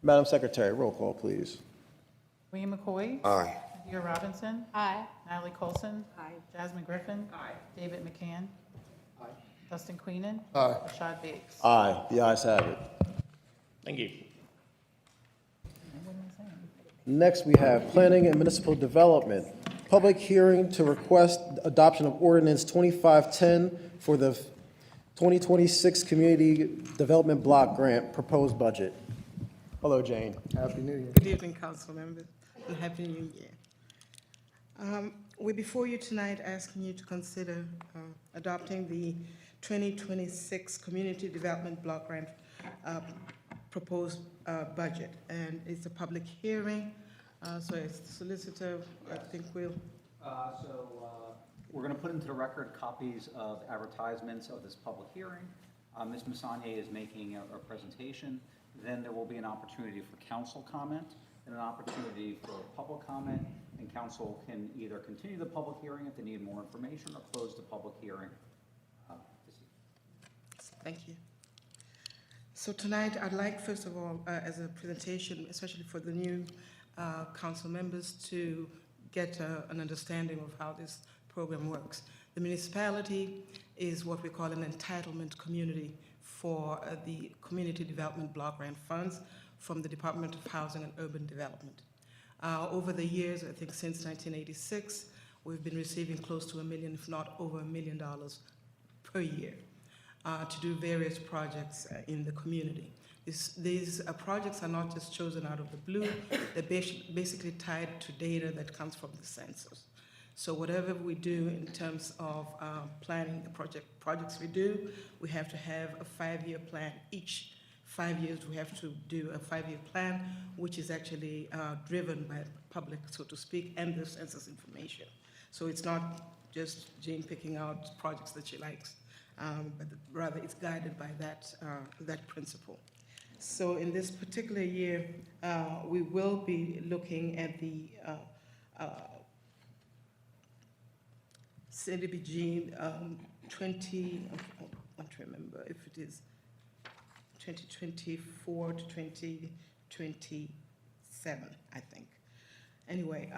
Madam Secretary, roll call, please. William McCoy. Aye. Medea Robinson. Aye. Natalie Colson. Aye. Jasmine Griffin. David McCann. Dustin Queenan. Aye. Rashad Bates. Aye, the ayes have it. Thank you. Next, we have Planning and Municipal Development. Public hearing to request adoption of Ordinance 2510 for the 2026 Community Development Block Grant proposed budget. Hello, Jane. Happy New Year. Good evening, council members, and Happy New Year. We're before you tonight asking you to consider adopting the 2026 Community Development Block Grant proposed budget. And it's a public hearing, so it's the solicitor, I think we'll... We're going to put into the record copies of advertisements of this public hearing. Ms. Massagne is making a presentation. Then there will be an opportunity for council comment and an opportunity for public comment, and council can either continue the public hearing if they need more information or close the public hearing. Thank you. So tonight, I'd like, first of all, as a presentation, especially for the new council members, to get an understanding of how this program works. The municipality is what we call an entitlement community for the Community Development Block Grant funds from the Department of Housing and Urban Development. Over the years, I think since 1986, we've been receiving close to $1 million, if not over $1 million per year to do various projects in the community. These projects are not just chosen out of the blue, they're basically tied to data that comes from the census. So whatever we do in terms of planning the projects we do, we have to have a 5-year plan. Each 5 years we have to do a 5-year plan, which is actually driven by the public, so to speak, and the census information. So it's not just Jane picking out projects that she likes, but rather it's guided by that principle. So in this particular year, we will be looking at the CDBG 20, I want to remember if it is 2024 to 2027, I think. Anyway,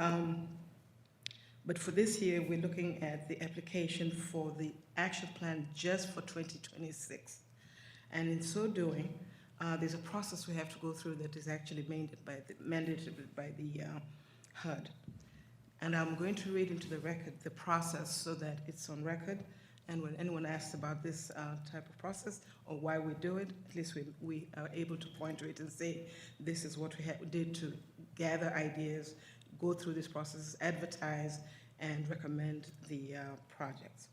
but for this year, we're looking at the application for the action plan just for 2026. And in so doing, there's a process we have to go through that is actually mandated by the HUD. And I'm going to read into the record the process so that it's on record. And when anyone asks about this type of process or why we do it, at least we are able to point to it and say, this is what we did to gather ideas, go through this process, advertise, and recommend the projects.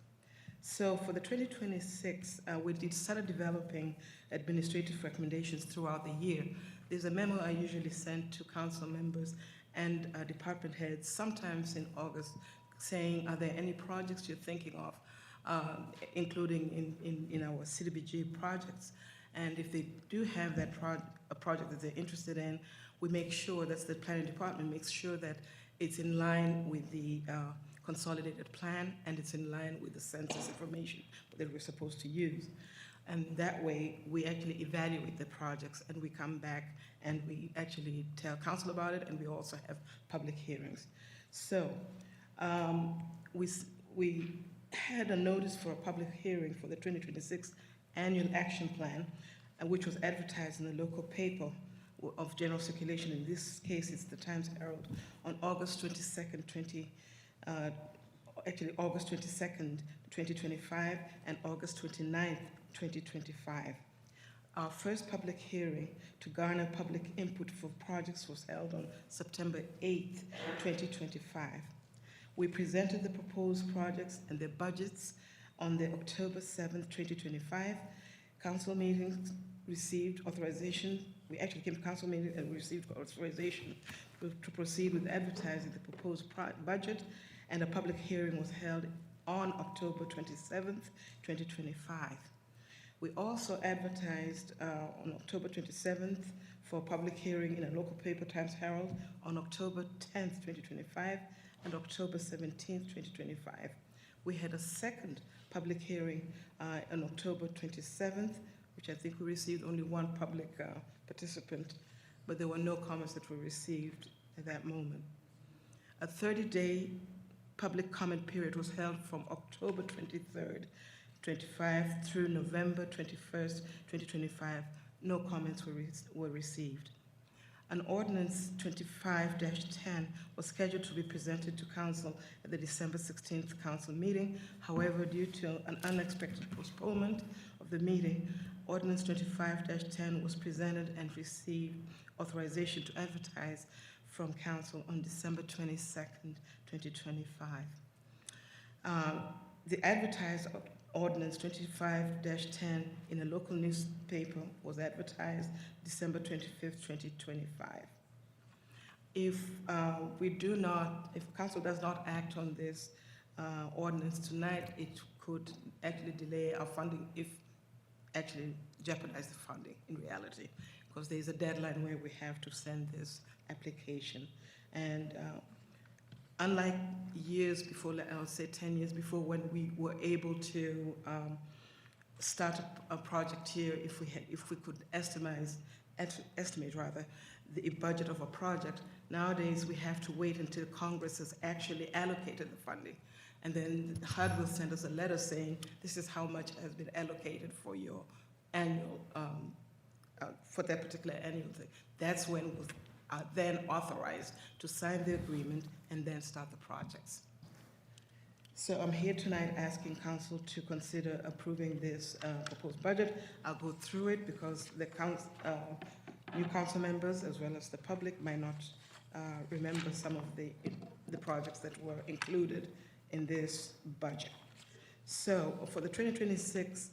So for the 2026, we started developing administrative recommendations throughout the year. There's a memo I usually send to council members and department heads, sometimes in August, saying, are there any projects you're thinking of, including in our CDBG projects? And if they do have a project that they're interested in, we make sure, that's the planning department, makes sure that it's in line with the consolidated plan, and it's in line with the census information that we're supposed to use. And that way, we actually evaluate the projects, and we come back and we actually tell council about it, and we also have public hearings. So we had a notice for a public hearing for the 2026 annual action plan, which was advertised in the local paper of general circulation. In this case, it's the Times Herald, on August 22nd, August 22nd, 2025, and August 29th, 2025. Our first public hearing to garner public input for projects was held on September 8th, 2025. We presented the proposed projects and their budgets on the October 7th, 2025. Council meetings received authorization. We actually came to council meeting and received authorization to proceed with advertising the proposed budget, and a public hearing was held on October 27th, 2025. We also advertised on October 27th for a public hearing in a local paper, Times Herald, on October 10th, 2025, and October 17th, 2025. We had a second public hearing on October 27th, which I think we received only one public participant, but there were no comments that were received at that moment. A 30-day public comment period was held from October 23rd, 25 through November 21st, 2025. No comments were received. An ordinance 25-10 was scheduled to be presented to council at the December 16th council meeting. However, due to an unexpected postponement of the meeting, ordinance 25-10 was presented and received authorization to advertise from council on December 22nd, 2025. The advertised ordinance 25-10 in a local newspaper was advertised December 25th, 2025. If council does not act on this ordinance tonight, it could actually delay our funding, actually jeopardize the funding in reality, because there's a deadline where we have to send this application. And unlike years before, I would say 10 years before, when we were able to start a project here, if we could estimate the budget of a project, nowadays we have to wait until Congress has actually allocated the funding. And then HUD will send us a letter saying, this is how much has been allocated for your annual, for that particular annual thing. That's when we're then authorized to sign the agreement and then start the projects. So I'm here tonight asking council to consider approving this proposed budget. I'll go through it because the new council members as well as the public might not remember some of the projects that were included in this budget. So for the 2026,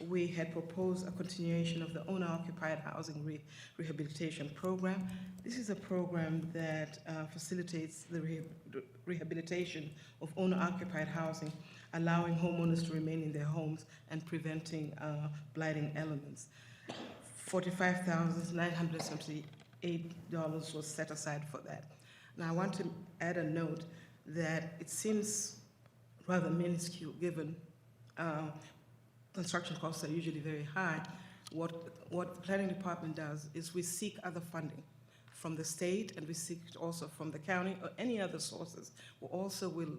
we had proposed a continuation of the owner-occupied housing rehabilitation program. This is a program that facilitates the rehabilitation of owner-occupied housing, allowing homeowners to remain in their homes and preventing blighting elements. $45,978 was set aside for that. Now I want to add a note that it seems rather minuscule given construction costs are usually very high. What the planning department does is we seek other funding from the state, and we seek it also from the county or any other sources. We also will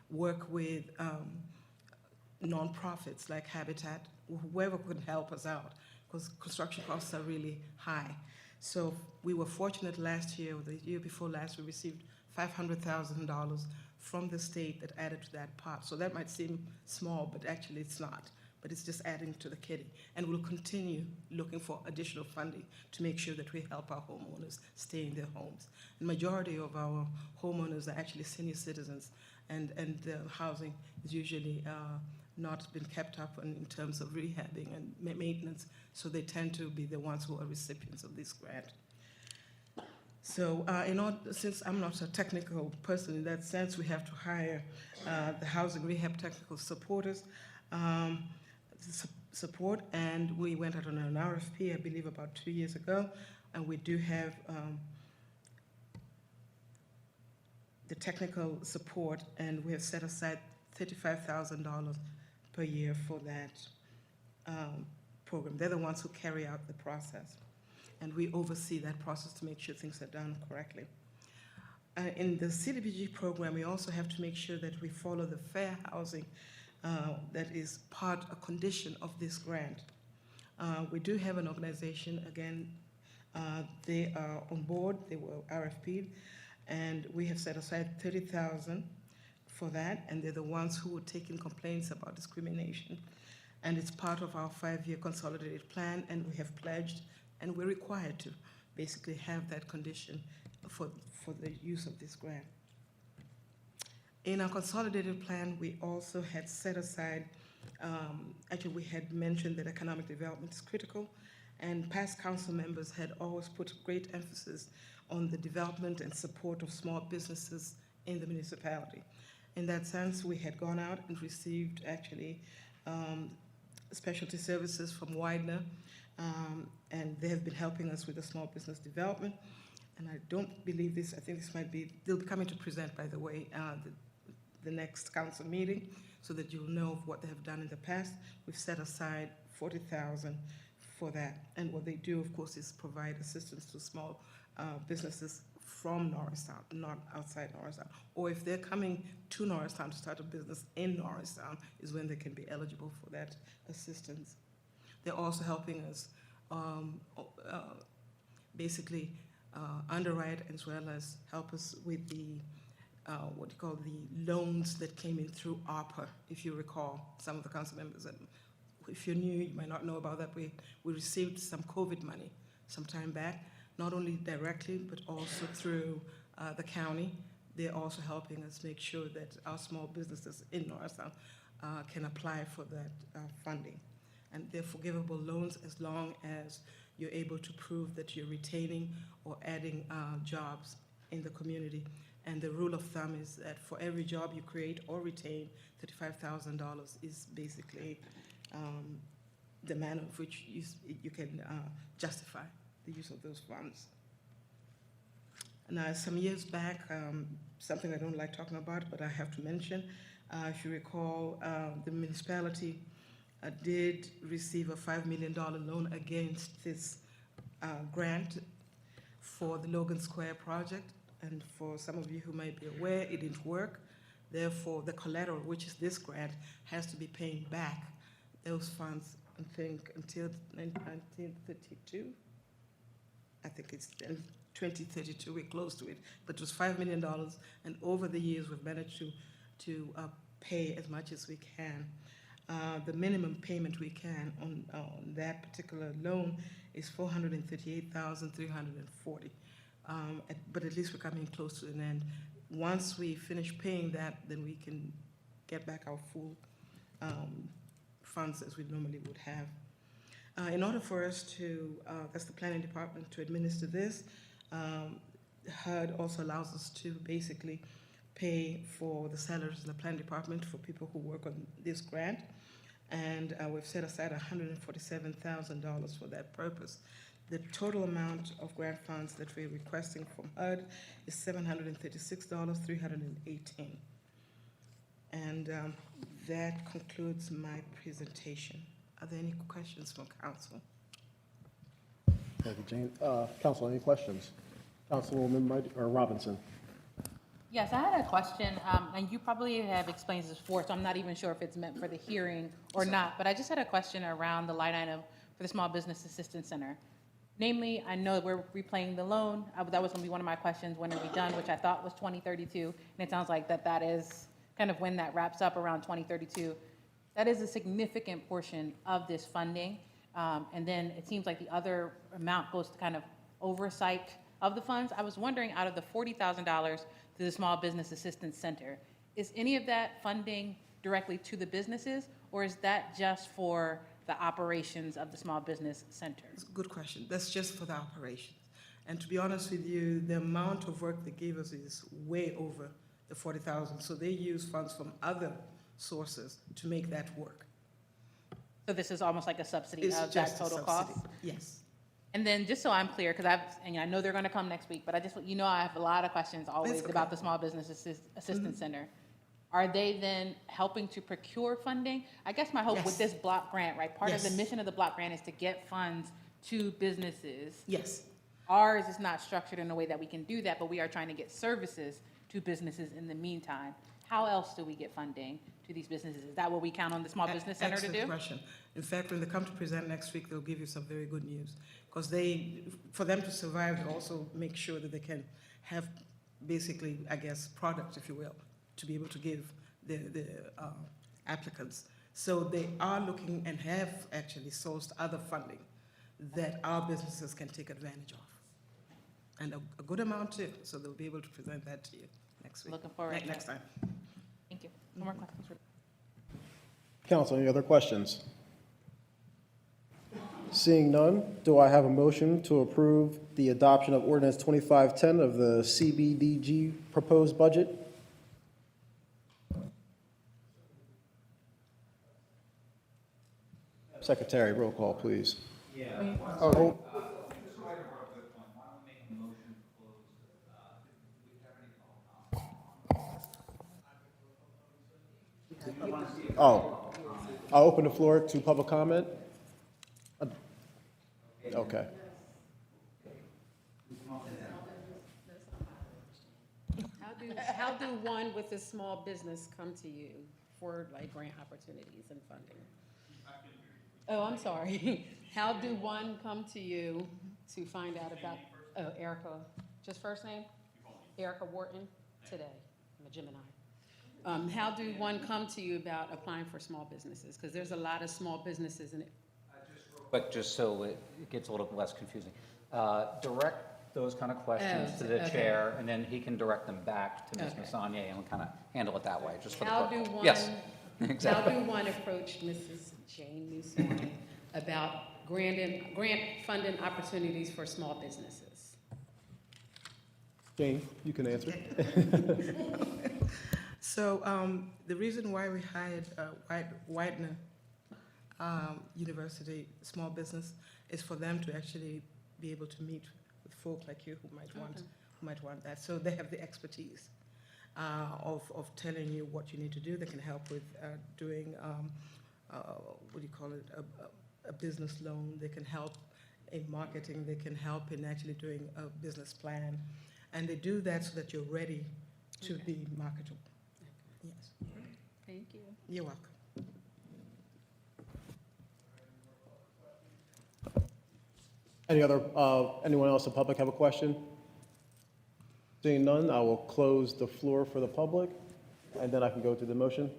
work with nonprofits like Habitat, whoever could help us out, because construction costs are really high. So we were fortunate last year, or the year before last, we received $500,000 from the state that added to that pot. So that might seem small, but actually it's not. But it's just adding to the kitty. And we'll continue looking for additional funding to make sure that we help our homeowners stay in their homes. The majority of our homeowners are actually senior citizens, and the housing is usually not been kept up in terms of rehabbing and maintenance, so they tend to be the ones who are recipients of this grant. So since I'm not a technical person in that sense, we have to hire the housing rehab technical supporters, support, and we went out on an RFP, I believe about 2 years ago, and we do have the technical support, and we have set aside $35,000 per year for that program. They're the ones who carry out the process, and we oversee that process to make sure things are done correctly. In the CDBG program, we also have to make sure that we follow the fair housing that is a condition of this grant. We do have an organization, again, they are on board, they were RFP'd, and we have set aside $30,000 for that, and they're the ones who would take in complaints about discrimination. And it's part of our 5-year consolidated plan, and we have pledged, and we're required to basically have that condition for the use of this grant. In our consolidated plan, we also had set aside, actually we had mentioned that economic development is critical, and past council members had always put great emphasis on the development and support of small businesses in the municipality. In that sense, we had gone out and received actually specialty services from Widener, and they have been helping us with the small business development. And I don't believe this, I think this might be, they'll be coming to present, by the way, the next council meeting, so that you'll know of what they have done in the past. We've set aside $40,000 for that. And what they do, of course, is provide assistance to small businesses from Norristown, not outside Norristown. Or if they're coming to Norristown to start a business in Norristown, is when they can be eligible for that assistance. They're also helping us basically underwrite, as well as help us with the what you call the loans that came in through ARPA. If you recall, some of the council members, if you're new, you might not know about that. We received some COVID money some time back, not only directly, but also through the county. They're also helping us make sure that our small businesses in Norristown can apply for that funding. And they're forgivable loans as long as you're able to prove that you're retaining or adding jobs in the community. And the rule of thumb is that for every job you create or retain, $35,000 is basically the manner in which you can justify the use of those funds. Now, some years back, something I don't like talking about, but I have to mention, if you recall, the municipality did receive a $5 million loan against this grant for the Logan Square project. And for some of you who might be aware, it didn't work. Therefore, the collateral, which is this grant, has to be paying back those funds, I think, until 1932. I think it's 2032, we're close to it. But it was $5 million, and over the years, we've managed to pay as much as we can. The minimum payment we can on that particular loan is $438,340. But at least we're coming close to an end. Once we finish paying that, then we can get back our full funds as we normally would have. In order for us to, that's the planning department, to administer this, HUD also allows us to basically pay for the salaries in the planning department for people who work on this grant. And we've set aside $147,000 for that purpose. The total amount of grant funds that we're requesting from HUD is $736,318. And that concludes my presentation. Are there any questions from council? Thank you, Jane. Council, any questions? Councilwoman Robinson. Yes, I had a question, and you probably have explained this before, so I'm not even sure if it's meant for the hearing or not, but I just had a question around the line item for the Small Business Assistance Center. Namely, I know we're repaying the loan. That was going to be one of my questions, when are we done, which I thought was 2032, and it sounds like that is kind of when that wraps up, around 2032. That is a significant portion of this funding, and then it seems like the other amount goes to kind of oversight of the funds. I was wondering, out of the $40,000 to the Small Business Assistance Center, is any of that funding directly to the businesses, or is that just for the operations of the Small Business Center? It's a good question. That's just for the operations. And to be honest with you, the amount of work they gave us is way over the $40,000. So they use funds from other sources to make that work. So this is almost like a subsidy It's of just that a total subsidy. cost? Yes. And then just so I'm clear, because and I know they're gonna come next week, but I just, I have a lot of questions always okay. about the Small Business Assistance Center. Are they then helping to procure funding? I guess my hope with Yes. this block grant, right? Part of the Yes. mission of the block grant is to get funds to businesses. Yes. Ours is not structured in a way that we can do that, but we are trying to get services to businesses in the meantime. How else do we get funding to these businesses? Is that what we count on the Small Business Center to do? Excellent question. In fact, when they come to present next week, they'll give you some very good news. Because for them to survive, they also make sure that they can have basically, I guess, product, if you will, to be able to give the applicants. So they are looking and have actually sourced other funding that our businesses can take advantage of. And a good amount too, so they'll be able to present that to you next week. Looking forward to Next it. time. Thank you. No more questions. Council, any other questions? Seeing none, do I have a motion to approve the adoption of ordinance 2510 of the CBDG proposed budget? Secretary, roll call, please. Oh, Oh, I'll open the floor to public comment. Okay. How do one with a small business come to you for like grant opportunities and funding? Oh, I'm sorry. How do one come to you to find out about, Erica, just first name? Erica Wharton, today. I'm a Gemini. How do one come to you about applying for small businesses? Because there's a lot of small businesses in it. But just so it gets a little less confusing, direct those kind of questions to the okay. chair, and then he can direct them back to Ms. Okay. Masanier, and we'll kind of handle it that way, just for the. How do one, Yes, how exactly. do one approach Mrs. Jane Newsom about grant funding opportunities for small businesses? Jane, you can answer. So the reason why we hired Widener University Small Business is for them to actually be able to meet with folk like you who might want that. So they have the expertise of telling you what you need to do. They can help with doing what do you call it, a business loan. They can help in marketing. They can help in actually doing a business plan, and they do that so that you're ready to be marketable. Yes. Thank you. You're welcome. Anyone else in the public have a question? Seeing none, I will close the floor for the public, and then I can go through the motion.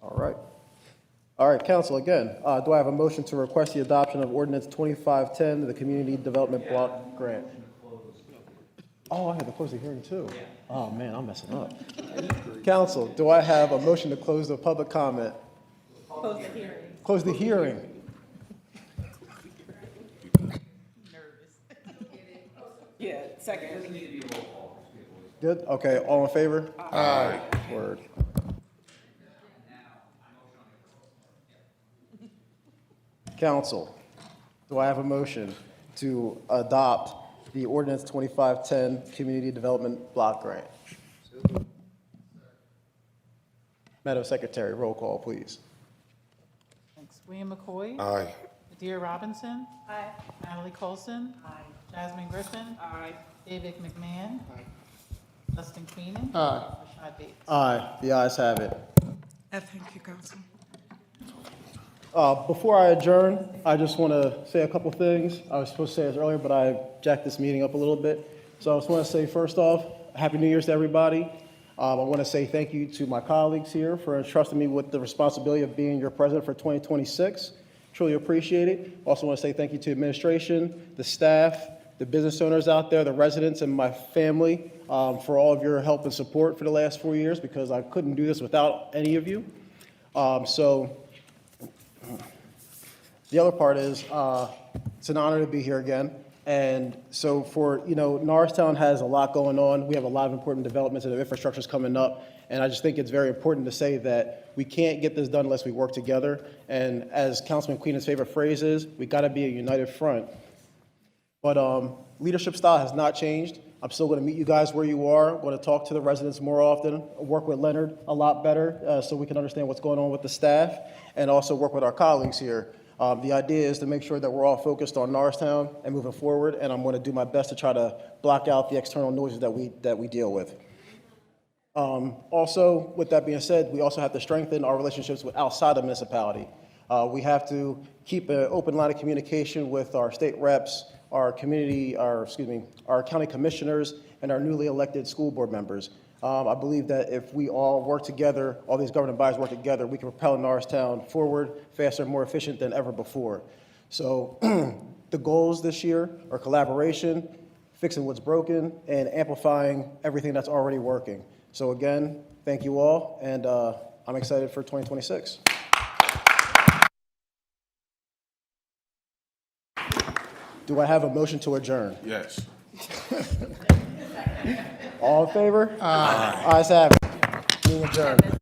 All right. All right, council, again, do I have a motion to request the adoption of ordinance 2510, the Community Development Block Grant? Oh, I had to close the hearing too. Oh, man, I'm messing up. Council, do I have a motion to close the public comment? Close the hearing. Close the hearing. Yeah, second. Good, okay, all in favor? Aye. Word. Council, do I have a motion to adopt the ordinance 2510 Community Development Block Grant? Madam Secretary, roll call, please. Thanks. William McCoy. Aye. Dear Robinson. Aye. Natalie Colson. Aye. Jasmine Griffin. Aye. David McMahon. Dustin Queenan. Aye. Rashad Bates. Aye, the ayes have it. Thank you, Council. Before I adjourn, I just want to say a couple things. I was supposed to say this earlier, but I jacked this meeting up a little bit. So I just want to say, first off, Happy New Year's to everybody. I want to say thank you to my colleagues here for entrusting me with the responsibility of being your president for 2026. Truly appreciate it. Also want to say thank you to administration, the staff, the business owners out there, the residents, and my family for all of your help and support for the last 4 years, because I couldn't do this without any of you. The other part is, it's an honor to be here again. And so Norristown has a lot going on. We have a lot of important developments and infrastructures coming up. And I just think it's very important to say that we can't get this done unless we work together. And as Councilman Queenan's favorite phrase is, we got to be a united front. But leadership style has not changed. I'm still going to meet you guys where you are. I'm going to talk to the residents more often, work with Leonard a lot better so we can understand what's going on with the staff, and also work with our colleagues here. The idea is to make sure that we're all focused on Norristown and moving forward, and I'm going to do my best to try to block out the external noises that we deal with. Also, with that being said, we also have to strengthen our relationships with outside the municipality. We have to keep an open line of communication with our state reps, our county commissioners, and our newly elected school board members. I believe that if we all work together, all these governing bodies work together, we can propel Norristown forward faster and more efficient than ever before. So the goals this year are collaboration, fixing what's broken, and amplifying everything that's already working. So again, thank you all, and I'm excited for 2026. Do I have a motion to adjourn? Yes. All in favor? Aye. Ayes have it. Meeting adjourned.